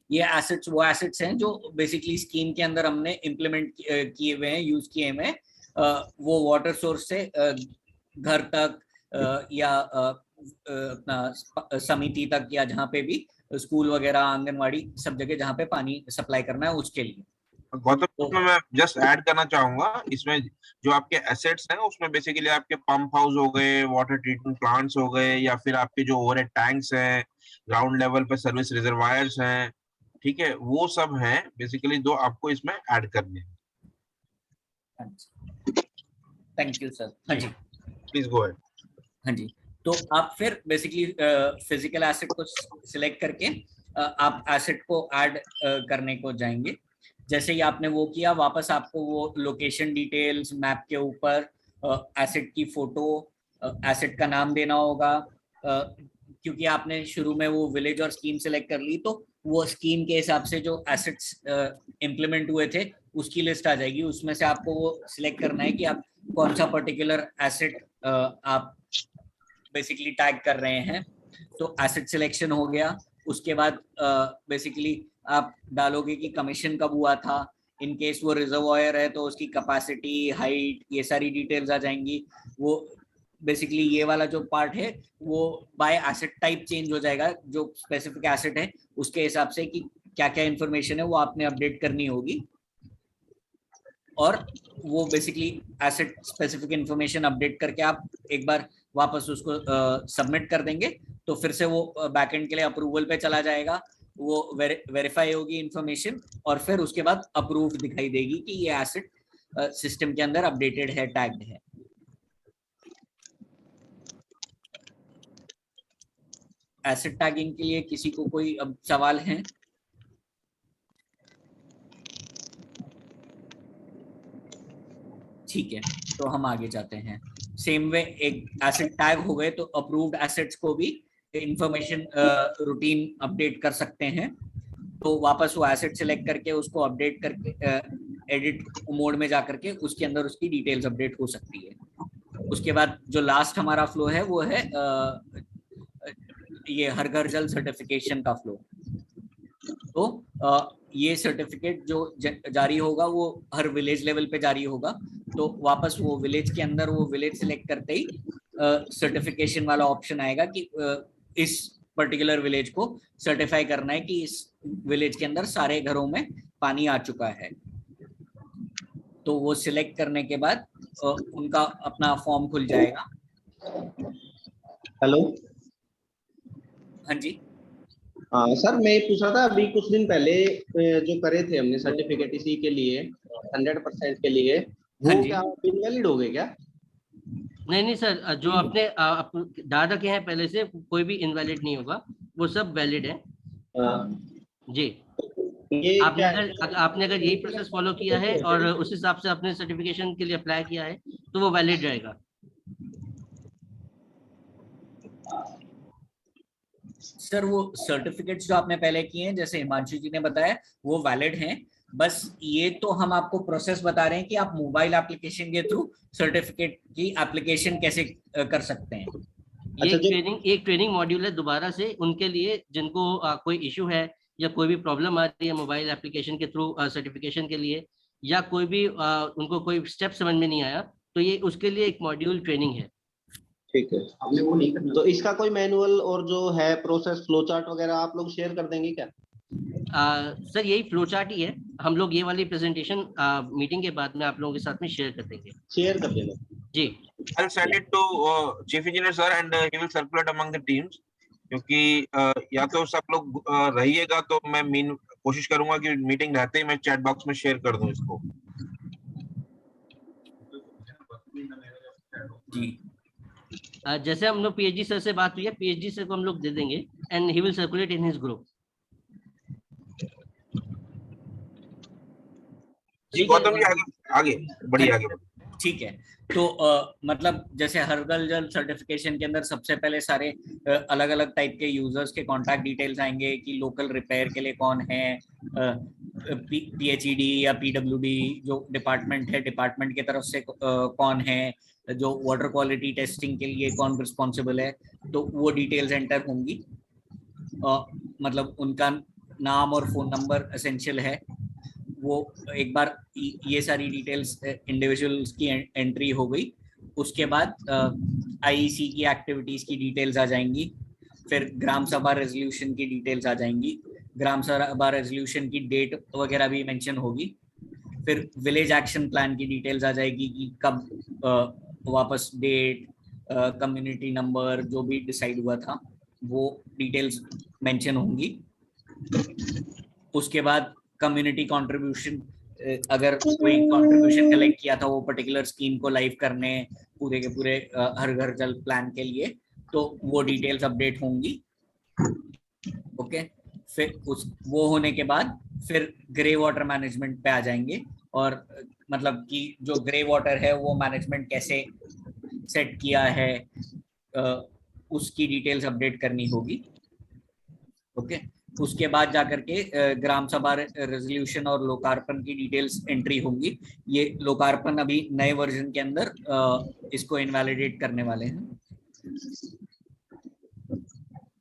ये एसेट्स वो एसेट्स हैं जो बेसिकली स्कीम के अंदर हमने इम्प्लीमेंट किए हुए हैं, यूज किए हुए हैं। वो वाटर सोर्स से घर तक या अपना समिति तक या जहाँ पे भी स्कूल वगैरह, आंगनवाड़ी, सब जगह जहाँ पे पानी सप्लाई करना है उसके लिए। गौतम, मैं जस्ट ऐड करना चाहूंगा इसमें, जो आपके एसेट्स हैं उसमें बेसिकली आपके पंप हाउस हो गए, वाटर ट्रीटमेंट प्लांट्स हो गए, या फिर आपके जो ओवरहेड टैंक्स हैं, ग्राउंड लेवल पे सर्विस रिजर्वायर्स हैं, ठीक है, वो सब हैं बेसिकली जो आपको इसमें ऐड करने हैं। Thank you sir. हाँ जी, प्लीज गो अहेड। हाँ जी, तो आप फिर बेसिकली फिजिकल एसेट को सिलेक्ट करके आप एसेट को ऐड करने को जाएंगे। जैसे ही आपने वो किया, वापस आपको वो लोकेशन डिटेल्स मैप के ऊपर एसेट की फोटो, एसेट का नाम देना होगा, क्योंकि आपने शुरू में वो विलेज और स्कीम सेलेक्ट कर ली, तो वो स्कीम के हिसाब से जो एसेट्स इम्प्लीमेंट हुए थे उसकी लिस्ट आ जाएगी। उसमें से आपको वो सिलेक्ट करना है कि आप कौन सा पर्टिकुलर एसेट आप बेसिकली टैग कर रहे हैं। तो एसेट सिलेक्शन हो गया। उसके बाद बेसिकली आप डालोगे कि कमीशन कब हुआ था, इन केस वो रिजर्वॉयर है तो उसकी कैपेसिटी, हाइट, ये सारी डिटेल्स आ जाएंगी। वो बेसिकली ये वाला जो पार्ट है वो बाय एसेट टाइप चेंज हो जाएगा, जो स्पेसिफिक एसेट है उसके हिसाब से कि क्या क्या इंफॉर्मेशन है वो आपने अपडेट करनी होगी। और वो basically asset specific information update करके आप एक बार वापस उसको सबमिट कर देंगे तो फिर से वो बैकएंड के लिए अप्रूवल पे चला जाएगा, वो वेरीफाई होगी इंफॉर्मेशन और फिर उसके बाद अप्रूव दिखाई देगी कि ये एसेट सिस्टम के अंदर अपडेटेड है, टैग्ड है। एसेट टैगिंग के लिए किसी को कोई अब सवाल है? ठीक है, तो हम आगे जाते हैं। सेम वे एक एसेट टैग हो गए तो अप्रूव्ड एसेट्स को भी इंफॉर्मेशन रूटीन अपडेट कर सकते हैं। तो वापस वो एसेट सिलेक्ट करके उसको अपडेट करके एडिट मोड में जा करके उसके अंदर उसकी डिटेल्स अपडेट हो सकती है। उसके बाद जो लास्ट हमारा फ्लो है वो है ये हर घर जल सर्टिफिकेशन का फ्लो। तो ये सर्टिफिकेट जो जारी होगा वो हर विलेज लेवल पे जारी होगा। तो वापस वो विलेज के अंदर वो विलेज सिलेक्ट करते ही सर्टिफिकेशन वाला ऑप्शन आएगा कि इस पर्टिकुलर विलेज को सर्टिफाई करना है कि इस विलेज के अंदर सारे घरों में पानी आ चुका है। तो वो सिलेक्ट करने के बाद उनका अपना फॉर्म खुल जाएगा। हेलो, हाँ जी सर मैं ये पूछ रहा था, अभी कुछ दिन पहले जो करे थे हमने सर्टिफिकेट इसी के लिए 100% के लिए, वो क्या इनवैलिड हो गए क्या? नहीं सर, जो आपने डाल रखे हैं पहले से कोई भी इनवैलिड नहीं होगा, वो सब वैलिड है। जी, आपने अगर यही प्रोसेस फॉलो किया है और उस हिसाब से आपने सर्टिफिकेशन के लिए अप्लाई किया है तो वो वैलिड रहेगा। सर वो सर्टिफिकेट्स जो आपने पहले किए हैं जैसे हिमांशु जी ने बताया वो वैलिड हैं। बस ये तो हम आपको प्रोसेस बता रहे हैं कि आप मोबाइल एप्लीकेशन के थ्रू सर्टिफिकेट की एप्लीकेशन कैसे कर सकते हैं। एक ट्रेनिंग मॉड्यूल है दोबारा से उनके लिए जिनको कोई इशू है या कोई भी प्रॉब्लम आ रही है मोबाइल एप्लीकेशन के थ्रू सर्टिफिकेशन के लिए, या कोई भी उनको कोई स्टेप समझ में नहीं आया, तो ये उसके लिए एक मॉड्यूल ट्रेनिंग है। ठीक है, हमने वो नहीं करना। तो इसका कोई मैनुअल और जो है प्रोसेस फ्लो चार्ट वगैरह आप लोग शेयर कर देंगे क्या? सर यही फ्लो चार्ट ही है, हम लोग ये वाली प्रेजेंटेशन मीटिंग के बाद में आप लोगों के साथ में शेयर कर देंगे। शेयर कर देना जी। I'll send it to Chief Engineer sir and he will circulate among the teams, क्योंकि या तो सब लोग रहिएगा तो मैं कोशिश करूंगा कि मीटिंग रहते ही मैं चैट बॉक्स में शेयर कर दूं इसको। जी, जैसे हम लोग पीएचडी सर से बात हुई है, पीएचडी सर को हम लोग दे देंगे and he will circulate in his group. जी गौतम जी आगे बढ़िए आगे। ठीक है, तो मतलब जैसे हर घर जल सर्टिफिकेशन के अंदर सबसे पहले सारे अलग अलग टाइप के यूजर्स के कॉन्टैक्ट डिटेल्स आएंगे कि लोकल रिपेयर के लिए कौन है, पीएचईडी या पीडब्ल्यूडी जो डिपार्टमेंट है डिपार्टमेंट की तरफ से कौन है, जो वाटर क्वालिटी टेस्टिंग के लिए कौन रिस्पॉन्सिबल है, तो वो डिटेल्स एंटर होंगी। मतलब उनका नाम और फोन नंबर एसेंशियल है। वो एक बार ये सारी डिटेल्स इंडिविजुअल्स की एंट्री हो गई, उसके बाद आईईसी की एक्टिविटीज की डिटेल्स आ जाएंगी, फिर ग्राम सभा रेजोल्यूशन की डिटेल्स आ जाएंगी, ग्राम सभा रेजोल्यूशन की डेट वगैरह भी मेंशन होगी, फिर विलेज एक्शन प्लान की डिटेल्स आ जाएगी कि कब वापस डेट, कम्युनिटी नंबर जो भी डिसाइड हुआ था वो डिटेल्स मेंशन होंगी। उसके बाद कम्युनिटी कंट्रीब्यूशन, अगर कोई कंट्रीब्यूशन कलेक्ट किया था वो पर्टिकुलर स्कीम को लाइव करने पूरे के पूरे हर घर जल प्लान के लिए, तो वो डिटेल्स अपडेट होंगी। ओके, फिर वो होने के बाद फिर ग्रे वाटर मैनेजमेंट पे आ जाएंगे, और मतलब कि जो ग्रे वाटर है वो मैनेजमेंट कैसे सेट किया है उसकी डिटेल्स अपडेट करनी होगी। ओके, उसके बाद जाकर के ग्राम सभा रेजोल्यूशन और लोकार्पण की डिटेल्स एंट्री होंगी। ये लोकार्पण अभी नए वर्जन के अंदर इसको इनवैलिडेट करने वाले हैं,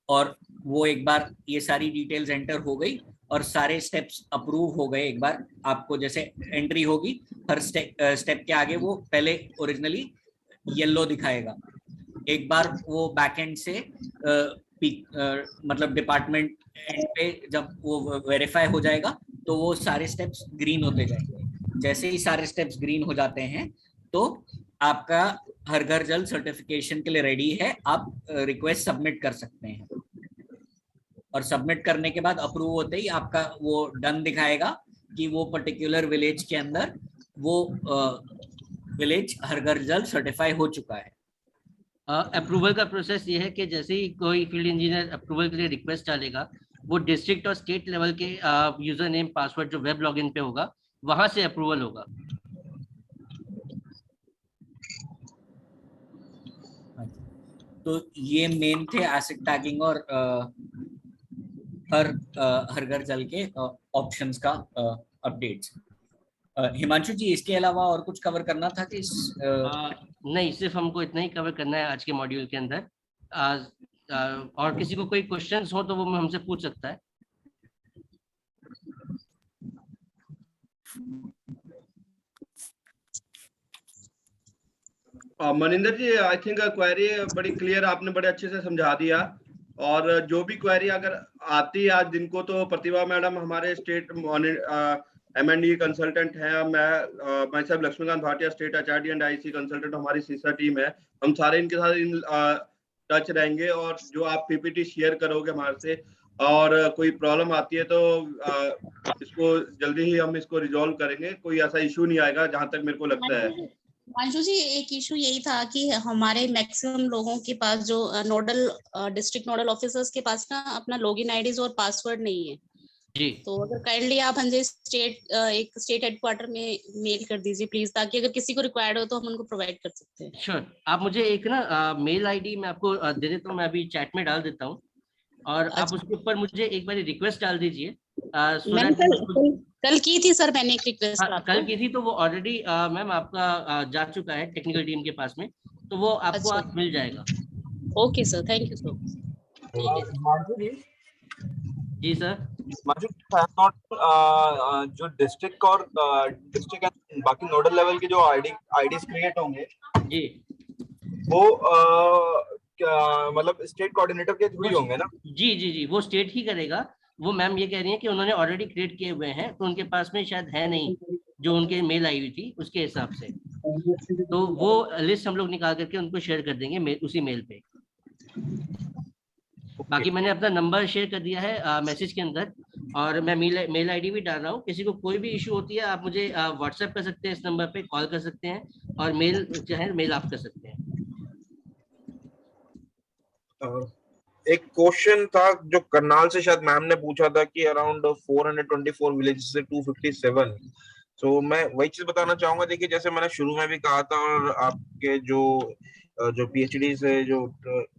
और वो एक बार ये सारी डिटेल्स एंटर हो गई और सारे स्टेप्स अप्रूव हो गए, एक बार आपको जैसे एंट्री होगी हर स्टेप के आगे वो पहले ओरिजिनली येलो दिखाएगा। एक बार वो बैकएंड से मतलब डिपार्टमेंट एंड पे जब वो वेरीफाई हो जाएगा तो वो सारे स्टेप्स ग्रीन होते जाएंगे। जैसे ही सारे स्टेप्स ग्रीन हो जाते हैं तो आपका हर घर जल सर्टिफिकेशन के लिए रेडी है, आप रिक्वेस्ट सबमिट कर सकते हैं। और सबमिट करने के बाद अप्रूव होते ही आपका वो डन दिखाएगा कि वो पर्टिकुलर विलेज के अंदर वो विलेज हर घर जल सर्टिफाई हो चुका है। अप्रूवल का प्रोसेस ये है कि जैसे ही कोई फील्ड इंजीनियर अप्रूवल के लिए रिक्वेस्ट डालेगा, वो डिस्ट्रिक्ट और स्टेट लेवल के यूजर नेम पासवर्ड जो वेब लॉगिन पे होगा वहां से अप्रूवल होगा। तो ये मेन थे एसिड टैगिंग और हर घर जल के ऑप्शंस का अपडेट्स। हिमांशु जी, इसके अलावा और कुछ कवर करना था कि नहीं, सिर्फ हमको इतना ही कवर करना है आज के मॉड्यूल के अंदर। और किसी को कोई क्वेश्चंस हो तो वो हमसे पूछ सकता है। मनिंदर जी, आई थिंक क्वेरी बड़ी क्लियर आपने बड़े अच्छे से समझा दिया। और जो भी क्वेरी अगर आती है आज दिन को, तो प्रतिभा मैडम हमारे स्टेट M&E कंसल्टेंट है, मैं सब Laxmikant Bhatia state HRD and IC consultant, हमारी सीसा टीम है, हम सारे इनके साथ इन टच रहेंगे। और जो आप PPT शेयर करोगे हमारे से और कोई प्रॉब्लम आती है तो इसको जल्दी ही हम इसको रिजॉल्व करेंगे, कोई ऐसा इशू नहीं आएगा जहां तक मेरे को लगता है। हिमांशु जी, एक इशू यही था कि हमारे मैक्सिमम लोगों के पास जो नोडल डिस्ट्रिक्ट नोडल ऑफिसर्स के पास ना अपना लॉगिन आईडीज और पासवर्ड नहीं है जी। तो अगर काइंडली आप हमसे एक स्टेट हेडक्वार्टर में मेल कर दीजिए प्लीज, ताकि अगर किसी को रिक्वायर्ड हो तो हम उनको प्रोवाइड कर सकते हैं। श्योर, आप मुझे एक ना मेल आईडी मैं आपको दे देता हूँ, मैं अभी चैट में डाल देता हूँ और आप उसके ऊपर मुझे एक बार रिक्वेस्ट डाल दीजिए। मैंने कल की थी सर, मैंने एक रिक्वेस्ट कल की थी, तो वो ऑलरेडी मैम आपका जा चुका है टेक्निकल टीम के पास में, तो वो आपको आज मिल जाएगा। Okay sir, thank you so much. जी सर। जो डिस्ट्रिक्ट और डिस्ट्रिक्ट बाकी नोडल लेवल के जो आईडीज क्रिएट होंगे जी, वो मतलब स्टेट कोऑर्डिनेटर के थ्रू ही होंगे ना? जी जी जी, वो स्टेट ही करेगा। वो मैम ये कह रही है कि उन्होंने ऑलरेडी क्रिएट किए हुए हैं, तो उनके पास में शायद है नहीं जो उनके मेल आई हुई थी उसके हिसाब से, तो वो लिस्ट हम लोग निकाल करके उनको शेयर कर देंगे उसी मेल पे। बाकी मैंने अपना नंबर शेयर कर दिया है मैसेज के अंदर, और मैं मेल आईडी भी डाल रहा हूँ। किसी को कोई भी इशू होती है आप मुझे व्हाट्सएप कर सकते हैं, इस नंबर पे कॉल कर सकते हैं, और मेल चाहे मेल आप कर सकते हैं। एक क्वेश्चन था जो करनाल से शायद मैम ने पूछा था कि अराउंड 424 विलेजेस से 257। तो मैं वही चीज बताना चाहूंगा। देखिए, जैसे मैंने शुरू में भी कहा था, और आपके जो PhD से जो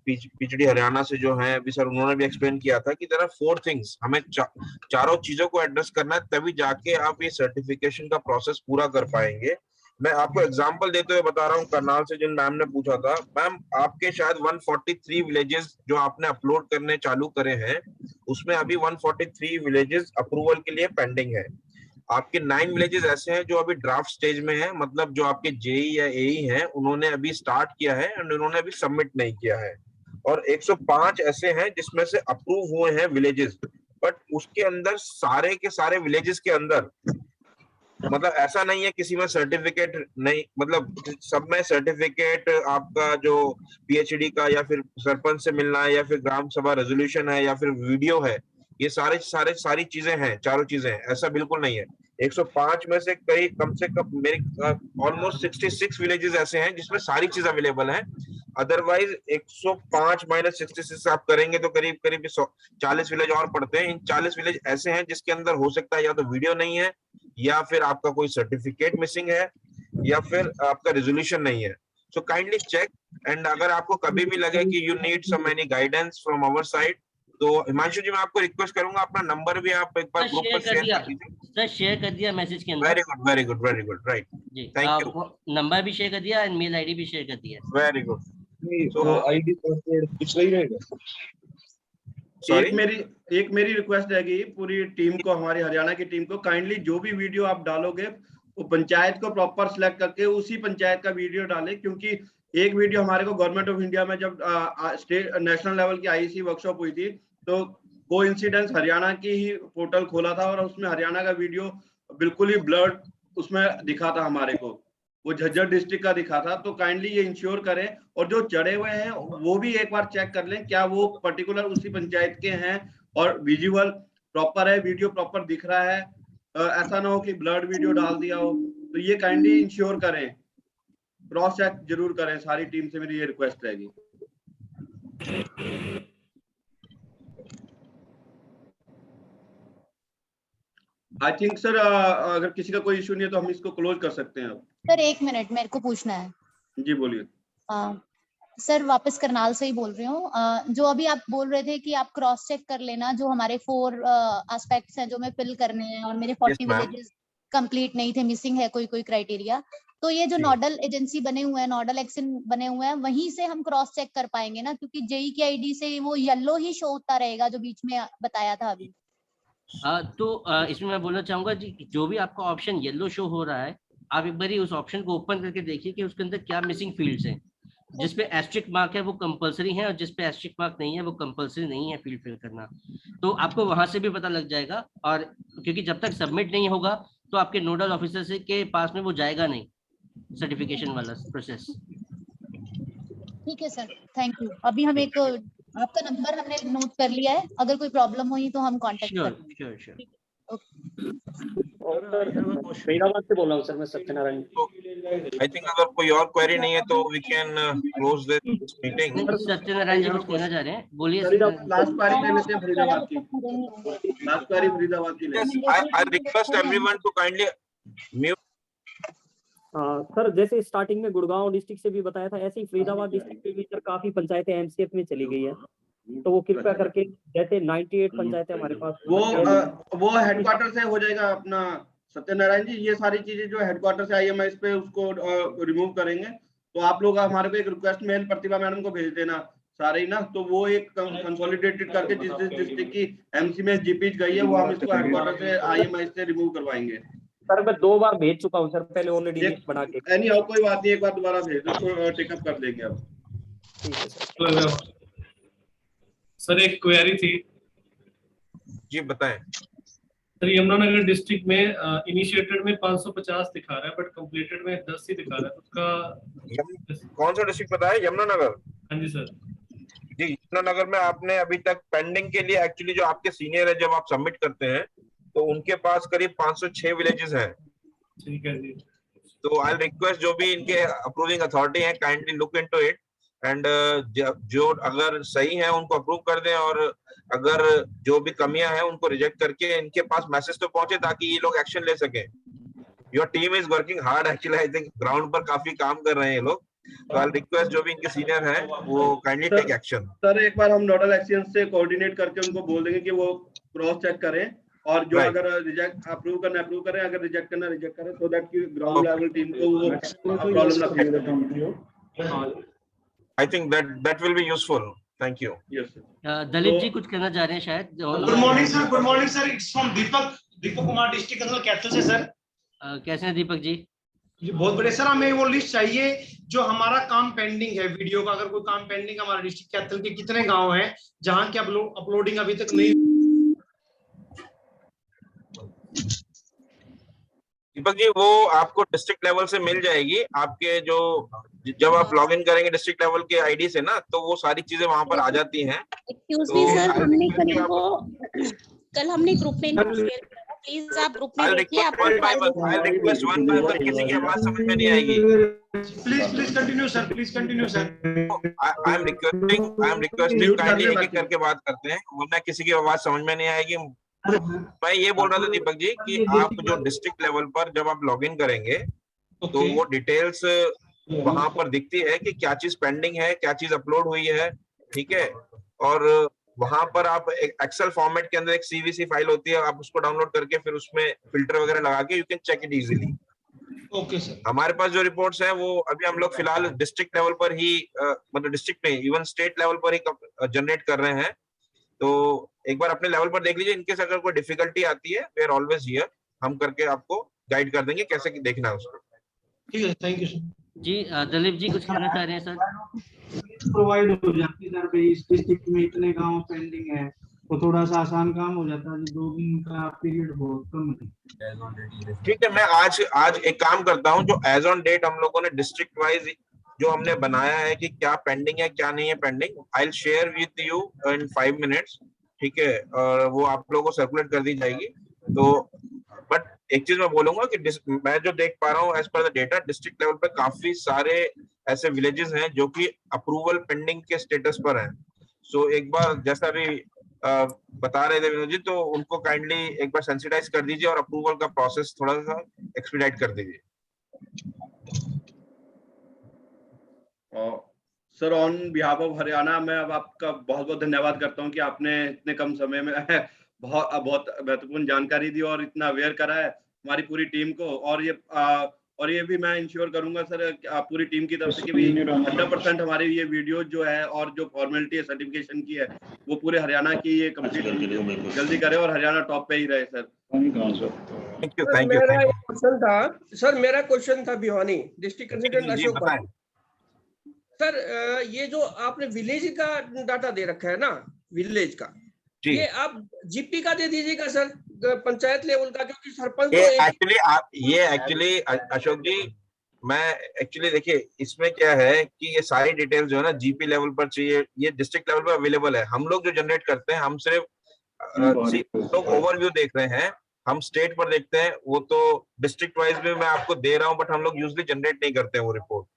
PhD हरियाणा से जो है अभी सर, उन्होंने भी एक्सप्लेन किया था कि देयर आर 4 थिंग्स, हमें चारों चीजों को एड्रेस करना है, तभी जाके आप ये सर्टिफिकेशन का प्रोसेस पूरा कर पाएंगे। मैं आपको एग्जांपल देते हुए बता रहा हूँ करनाल से, जिन मैम ने पूछा था, मैम आपके शायद 143 विलेजेस जो आपने अपलोड करने चालू करे हैं, उसमें अभी 143 विलेजेस अप्रूवल के लिए पेंडिंग है। आपके 9 विलेजेस ऐसे हैं जो अभी ड्राफ्ट स्टेज में है, मतलब जो आपके JE या AE हैं उन्होंने अभी स्टार्ट किया है एंड उन्होंने अभी सबमिट नहीं किया है, और 105 ऐसे हैं जिसमें से अप्रूव हुए हैं विलेजेस। बट उसके अंदर सारे के सारे विलेजेस के अंदर मतलब ऐसा नहीं है किसी में सर्टिफिकेट नहीं, मतलब सब में सर्टिफिकेट आपका जो PhD का या फिर सरपंच से मिलना है या फिर ग्राम सभा रेजोल्यूशन है या फिर वीडियो है, ये सारी चीजें हैं, चारों चीजें हैं, ऐसा बिल्कुल नहीं है। 105 में से कम से कम मेरे ऑलमोस्ट 66 विलेजेस ऐसे हैं जिसमें सारी चीज अवेलेबल है। अदरवाइज 105 - 66 आप करेंगे तो करीब 40 विलेज और पड़ते हैं। इन 40 विलेज ऐसे हैं जिसके अंदर हो सकता है या तो वीडियो नहीं है, या फिर आपका कोई सर्टिफिकेट मिसिंग है, या फिर आपका रेजोल्यूशन नहीं है। सो काइंडली चेक, एंड अगर आपको कभी भी लगे कि you need some any guidance from our side, तो हिमांशु जी मैं आपको रिक्वेस्ट करूंगा अपना नंबर भी आप एक बार ग्रुप पर शेयर कर दीजिए। सर शेयर कर दिया मैसेज के अंदर। वेरी गुड, राइट जी, थैंक यू। नंबर भी शेयर कर दिया एंड मेल आईडी भी शेयर कर दिया। Very good. तो आईडी पासवर्ड पिछला ही रहेगा? एक मेरी रिक्वेस्ट रहेगी पूरी टीम को, हमारी हरियाणा की टीम को, काइंडली जो भी वीडियो आप डालोगे वो पंचायत को प्रॉपर सिलेक्ट करके उसी पंचायत का वीडियो डालें, क्योंकि एक वीडियो हमारे को गवर्नमेंट ऑफ इंडिया में जब स्टेट नेशनल लेवल की आईईसी वर्कशॉप हुई थी तो कोइंसिडेंस हरियाणा की ही पोर्टल खोला था और उसमें हरियाणा का वीडियो बिल्कुल ही ब्लर्ड उसमें दिखा था हमारे को, वो झज्जर डिस्ट्रिक्ट का दिखा था। तो काइंडली ये इंश्योर करें और जो चढ़े हुए हैं वो भी एक बार चेक कर लें क्या वो पर्टिकुलर उसी पंचायत के हैं और विजुअल प्रॉपर है, वीडियो प्रॉपर दिख रहा है, ऐसा ना हो कि ब्लर्ड वीडियो डाल दिया हो। तो ये काइंडली इंश्योर करें, क्रॉस चेक जरूर करें, सारी टीम से मेरी ये रिक्वेस्ट रहेगी। आई थिंक सर अगर किसी का कोई इशू नहीं है तो हम इसको क्लोज कर सकते हैं अब। सर 1 मिनट मेरे को पूछना है। जी बोलिए। सर वापस करनाल से ही बोल रही हूँ। जो अभी आप बोल रहे थे कि आप क्रॉस चेक कर लेना जो हमारे 4 एस्पेक्ट्स हैं जो मैं फिल करने हैं और मेरे 40 विलेजेस कंप्लीट नहीं थे, मिसिंग है कोई क्राइटेरिया, तो ये जो नोडल एजेंसी बने हुए हैं, नोडल एक्शन बने हुए हैं, वहीं से हम क्रॉस चेक कर पाएंगे ना, क्योंकि जेई की आईडी से वो येलो ही शो होता रहेगा जो बीच में बताया था अभी। तो इसमें मैं बोलना चाहूंगा जी, जो भी आपका ऑप्शन येलो शो हो रहा है आप एक बार उस ऑप्शन को ओपन करके देखिए कि उसके अंदर क्या मिसिंग फील्ड्स हैं। जिस पे एस्ट्रिक मार्क है वो कंपलसरी है और जिस पे एस्ट्रिक मार्क नहीं है वो कंपलसरी नहीं है फील्ड फिल करना। तो आपको वहां से भी पता लग जाएगा, और क्योंकि जब तक सबमिट नहीं होगा तो आपके नोडल ऑफिसर से के पास में वो जाएगा नहीं सर्टिफिकेशन वाला प्रोसेस। ठीक है सर, थैंक यू। अभी हम एक आपका नंबर हमने नोट कर लिया है, अगर कोई प्रॉब्लम हुई तो हम कांटेक्ट करेंगे। श्योर। फरीदाबाद से बोल रहा हूँ सर मैं, सत्यनारायण। आई थिंक अगर कोई और क्वेरी नहीं है तो we can close this meeting. Satyanarayana ji कुछ कहना चाह रहे हैं, बोलिए। लास्ट पारी ले लेते हैं फरीदाबाद की, लास्ट पारी फरीदाबाद की ले। I request everyone to kindly mute. Sir जैसे स्टार्टिंग में गुड़गांव डिस्ट्रिक्ट से भी बताया था, ऐसे ही फरीदाबाद डिस्ट्रिक्ट के भी सर काफी पंचायतें एमसीएफ में चली गई है, तो वो कृपया करके जैसे 98 पंचायतें हमारे पास वो हेडक्वार्टर से हो जाएगा अपना सत्यनारायण जी। ये सारी चीजें जो हेडक्वार्टर से आईएमआईएस पे उसको रिमूव करेंगे, तो आप लोग हमारे को एक रिक्वेस्ट मेल प्रतिभा मैडम को भेज देना सारे ही ना, तो वो एक कंसोलिडेटेड करके जिस डिस्ट्रिक्ट की एमसी में जीपीज गई है वो हम इसको हेडक्वार्टर से आईएमआईएस से रिमूव करवाएंगे। सर मैं 2 बार भेज चुका हूँ सर, पहले ऑलरेडी लिस्ट बना के। एनी हाउ कोई बात नहीं, एक बार दोबारा भेज दो तो टेकअप कर देंगे अब। ठीक है सर। सर एक क्वेरी थी। जी बताएं। सर यमुनानगर डिस्ट्रिक्ट में इनिशिएटेड में 550 दिखा रहा है बट कंप्लीटेड में 10 ही दिखा रहा है, उसका कौन सा डिस्ट्रिक्ट बताया? यमुनानगर। हाँ जी सर। जी यमुनानगर में आपने अभी तक पेंडिंग के लिए एक्चुअली जो आपके सीनियर है जब आप सबमिट करते हैं तो उनके पास करीब 506 विलेजेस हैं। ठीक है जी। तो आई रिक्वेस्ट जो भी इनके अप्रूविंग अथॉरिटी है kindly look into it and जो अगर सही है उनको अप्रूव कर दें और अगर जो भी कमियां हैं उनको रिजेक्ट करके इनके पास मैसेज तो पहुंचे ताकि ये लोग एक्शन ले सकें। Your team is working hard actually, I think ground पर काफी काम कर रहे हैं ये लोग। तो आई रिक्वेस्ट जो भी इनके सीनियर हैं वो काइंडली टेक एक्शन। सर एक बार हम नोडल एक्शन से कोऑर्डिनेट करके उनको बोल देंगे कि वो क्रॉस चेक करें और जो अगर रिजेक्ट अप्रूव करना अप्रूव करें, अगर रिजेक्ट करना रिजेक्ट करें, सो दैट कि ग्राउंड लेवल टीम को वो प्रॉब्लम ना face. I think that will be useful. Thank you. Yes sir. दलित जी कुछ कहना चाह रहे हैं शायद। Good morning sir, good morning sir, it's from Deepak Kumar, district consult capital से सर। कैसे हैं दीपक जी? जी बहुत बढ़िया सर। हमें वो लिस्ट चाहिए जो हमारा काम पेंडिंग है वीडियो का, अगर कोई काम पेंडिंग हमारे डिस्ट्रिक्ट कैपिटल के कितने गांव हैं जहां की अपलोडिंग अभी तक नहीं। दीपक जी वो आपको डिस्ट्रिक्ट लेवल से मिल जाएगी, आपके जो जब आप लॉग इन करेंगे डिस्ट्रिक्ट लेवल के आईडी से ना तो वो सारी चीजें वहां पर आ जाती हैं। एक्सक्यूज मी सर, हमने कल हमने ग्रुप में शेयर किया, प्लीज आप ग्रुप में देखिए। आप रिक्वेस्ट वन बाय वन, किसी की आवाज समझ में नहीं आएगी। Please continue sir, please continue sir. I am requesting kindly एक-एक करके बात करते हैं वरना किसी की आवाज समझ में नहीं आएगी। मैं ये बोल रहा था दीपक जी कि आप जो डिस्ट्रिक्ट लेवल पर जब आप लॉग इन करेंगे तो वो डिटेल्स वहां पर दिखती है कि क्या चीज पेंडिंग है, क्या चीज अपलोड हुई है, ठीक है। और वहां पर आप एक एक्सेल फॉर्मेट के अंदर एक सीवीसी फाइल होती है, आप उसको डाउनलोड करके फिर उसमें फिल्टर वगैरह लगा के you can check it easily. Okay sir. हमारे पास जो रिपोर्ट्स हैं वो अभी हम लोग फिलहाल डिस्ट्रिक्ट लेवल पर ही मतलब डिस्ट्रिक्ट में इवन स्टेट लेवल पर ही जनरेट कर रहे हैं। तो एक बार अपने लेवल पर देख लीजिए, इनकेस अगर कोई डिफिकल्टी आती है वी आर ऑलवेज हियर, हम करके आपको गाइड कर देंगे कैसे देखना है उसको। ठीक है, थैंक यू सर। जी दिलीप जी कुछ कहना चाह रहे हैं सर? प्रोवाइड हो जाती है सर, भाई इस डिस्ट्रिक्ट में इतने गांव पेंडिंग है तो थोड़ा सा आसान काम हो जाता है, 2 दिन का पीरियड बहुत कम है। ठीक है, मैं आज एक काम करता हूँ, जो एज ऑन डेट हम लोगों ने डिस्ट्रिक्ट वाइज जो हमने बनाया है कि क्या पेंडिंग है क्या नहीं है pending, I will share with you in 5 minutes, ठीक है, और वो आप लोगों को सर्कुलेट कर दी जाएगी। तो बट एक चीज मैं बोलूंगा कि मैं जो देख पा रहा हूँ as per the data, district level पे काफी सारे ऐसे विलेजेस हैं जो कि अप्रूवल पेंडिंग के स्टेटस पर हैं। सो एक बार जैसा भी बता रहे थे विनोद जी, तो उनको काइंडली एक बार सेंसिटाइज कर दीजिए और अप्रूवल का प्रोसेस थोड़ा सा एक्सपीडाइट कर दीजिए। Sir on behalf of Haryana मैं अब आपका बहुत बहुत धन्यवाद करता हूं कि आपने इतने कम समय में बहुत महत्वपूर्ण जानकारी दी और इतना अवेयर करा है हमारी पूरी टीम को। और ये भी मैं इंश्योर करूंगा सर पूरी टीम की तरफ से कि भी 100% हमारी ये वीडियो जो है और जो फॉर्मेलिटी है सर्टिफिकेशन की है वो पूरे हरियाणा की ये कंप्लीट जल्दी करे और हरियाणा टॉप पे ही रहे सर। Thank you. मेरा क्वेश्चन था सर, मेरा क्वेश्चन था भिवानी डिस्ट्रिक्ट कंसल्टेंट अशोक भाई। सर ये जो आपने विलेज का डाटा दे रखा है ना, विलेज का, ये आप जीपी का दे दीजिएगा सर, पंचायत लेवल का, क्योंकि सरपंच ये एक्चुअली अशोक जी, मैं एक्चुअली देखिए इसमें क्या है कि ये सारी डिटेल जो है ना जीपी लेवल पर चाहिए, ये डिस्ट्रिक्ट लेवल पर अवेलेबल है। हम लोग जो जनरेट करते हैं हम सिर्फ लोग ओवरव्यू देख रहे हैं, हम स्टेट पर देखते हैं, वो तो डिस्ट्रिक्ट वाइज में मैं आपको दे रहा हूँ, बट हम लोग यूजली जनरेट नहीं करते हैं वो रिपोर्ट।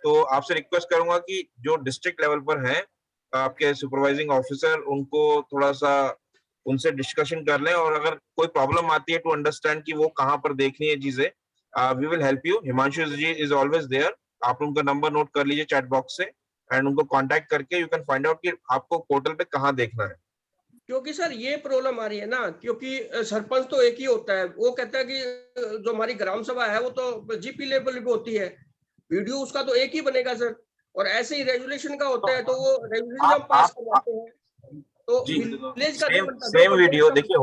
तो आपसे रिक्वेस्ट करूंगा कि जो डिस्ट्रिक्ट लेवल पर हैं आपके सुपरवाइजिंग ऑफिसर, उनको थोड़ा सा उनसे डिस्कशन कर लें, और अगर कोई प्रॉब्लम आती है टू अंडरस्टैंड कि वो कहाँ पर देखनी है चीजें, we will help you. Himanshu ji is always there, आप उनका नंबर नोट कर लीजिए चैट बॉक्स से एंड उनको कांटेक्ट करके यू कैन फाइंड आउट कि आपको पोर्टल पे कहाँ देखना है। क्योंकि सर ये प्रॉब्लम आ रही है ना, क्योंकि सरपंच तो एक ही होता है, वो कहता है कि जो हमारी ग्राम सभा है वो तो जीपी लेवल पे होती है, वीडियो उसका तो एक ही बनेगा सर, और ऐसे ही रेजुलेशन का होता है तो वो रेजुलेशन जब पास कर जाते हैं तो विलेज का सेम वीडियो देखिए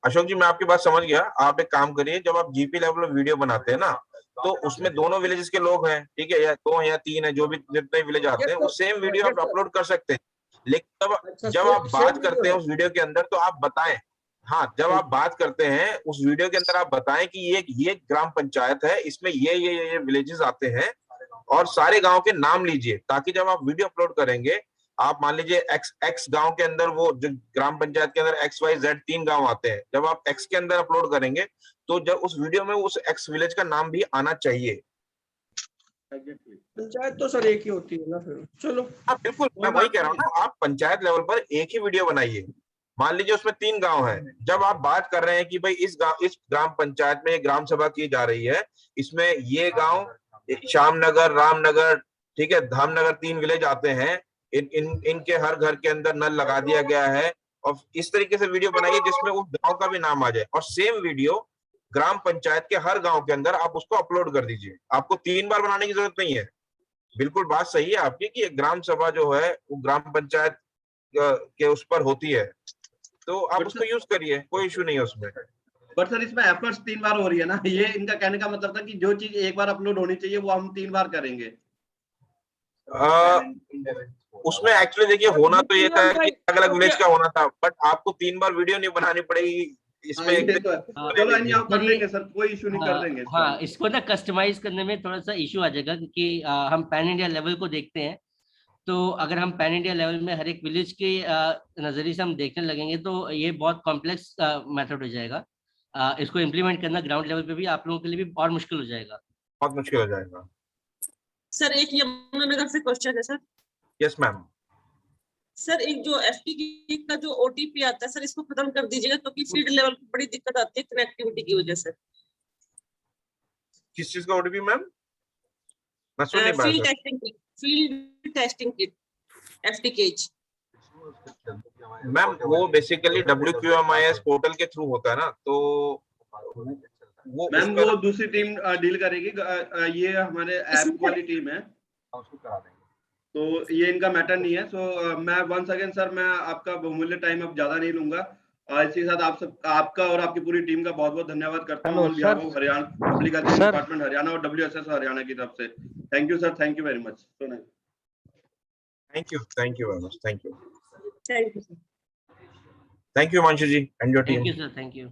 अशोक जी, मैं आपकी बात समझ गया। आप एक काम करिए, जब आप जीपी लेवल पर वीडियो बनाते हैं ना, तो उसमें दोनों विलेजेस के लोग हैं, ठीक है, या 2 या 3 है, जो भी जितने विलेज आते हैं, वो सेम वीडियो आप अपलोड कर सकते हैं। लेकिन जब आप बात करते हैं उस वीडियो के अंदर तो आप बताएं, हाँ, जब आप बात करते हैं उस वीडियो के अंदर आप बताएं कि ये ग्राम पंचायत है, इसमें ये विलेजेस आते हैं, और सारे गांव के नाम लीजिए, ताकि जब आप वीडियो अपलोड करेंगे, आप मान लीजिए एक्स गांव के अंदर, वो जो ग्राम पंचायत के अंदर XYZ 3 गांव आते हैं, जब आप एक्स के अंदर अपलोड करेंगे तो जब उस वीडियो में उस एक्स विलेज का नाम भी आना चाहिए। पंचायत तो सर एक ही होती है ना फिर। चलो हाँ बिल्कुल, मैं वही कह रहा हूँ ना, आप पंचायत लेवल पर एक ही वीडियो बनाइए। मान लीजिए उसमें 3 गांव हैं, जब आप बात कर रहे हैं कि भाई इस ग्राम पंचायत में ग्राम सभा की जा रही है, इसमें ये गांव श्यामनगर, रामनगर, ठीक है, धामनगर 3 विलेज आते हैं, इनके हर घर के अंदर नल लगा दिया गया है, और इस तरीके से वीडियो बनाइए जिसमें उस गांव का भी नाम आ जाए, और सेम वीडियो ग्राम पंचायत के हर गांव के अंदर आप उसको अपलोड कर दीजिए। आपको 3 बार बनाने की जरूरत नहीं है। बिल्कुल बात सही है आपकी कि ग्राम सभा जो है वो ग्राम पंचायत के उस पर होती है, तो आप उसको यूज करिए, कोई इशू नहीं है उसमें। पर सर इसमें एफर्ट्स 3 बार हो रही है ना, ये इनका कहने का मतलब था कि जो चीज एक बार अपलोड होनी चाहिए वो हम 3 बार करेंगे। उसमें एक्चुअली देखिए होना तो ये था कि अलग-अलग विलेज का होना था, बट आपको 3 बार वीडियो नहीं बनानी पड़ेगी इसमें। चलो आप कर लेंगे सर, कोई इशू नहीं, कर देंगे। हाँ, इसको ना कस्टमाइज करने में थोड़ा सा इशू आ जाएगा, क्योंकि हम पैन इंडिया लेवल को देखते हैं, तो अगर हम पैन इंडिया लेवल में हर एक विलेज के नजरिए से हम देखने लगेंगे तो ये बहुत कॉम्प्लेक्स मेथड हो जाएगा। इसको इम्प्लीमेंट करना ग्राउंड लेवल पे भी आप लोगों के लिए भी और मुश्किल हो जाएगा, बहुत मुश्किल हो जाएगा। सर एक यमुनानगर से क्वेश्चन है सर। Yes ma'am. सर एक जो FTK का जो OTP आता है सर, इसको खत्म कर दीजिएगा, क्योंकि फील्ड लेवल पर बड़ी दिक्कत आती है कनेक्टिविटी की वजह से। किस चीज का OTP मैम? मैं सुन नहीं पाया। Field testing kit FTK। Ma'am वो बेसिकली WQMIS पोर्टल के थ्रू होता है ना, तो वो मैम वो दूसरी टीम डील करेगी, ये हमारे ऐप वाली टीम है। तो ये इनका मैटर नहीं है। सो मैं वंस अगेन सर, मैं आपका बहुमूल्य टाइम अब ज्यादा नहीं लूंगा। इसी के साथ आपका और आपकी पूरी टीम का बहुत बहुत धन्यवाद करता हूँ Haryana public health department Haryana और WSS हरियाणा की तरफ से। Thank you sir, thank you very much. Thank you very much, thank you thank you sir. Thank you, Himanshu ji and your team. Thank you, sir. Thank you.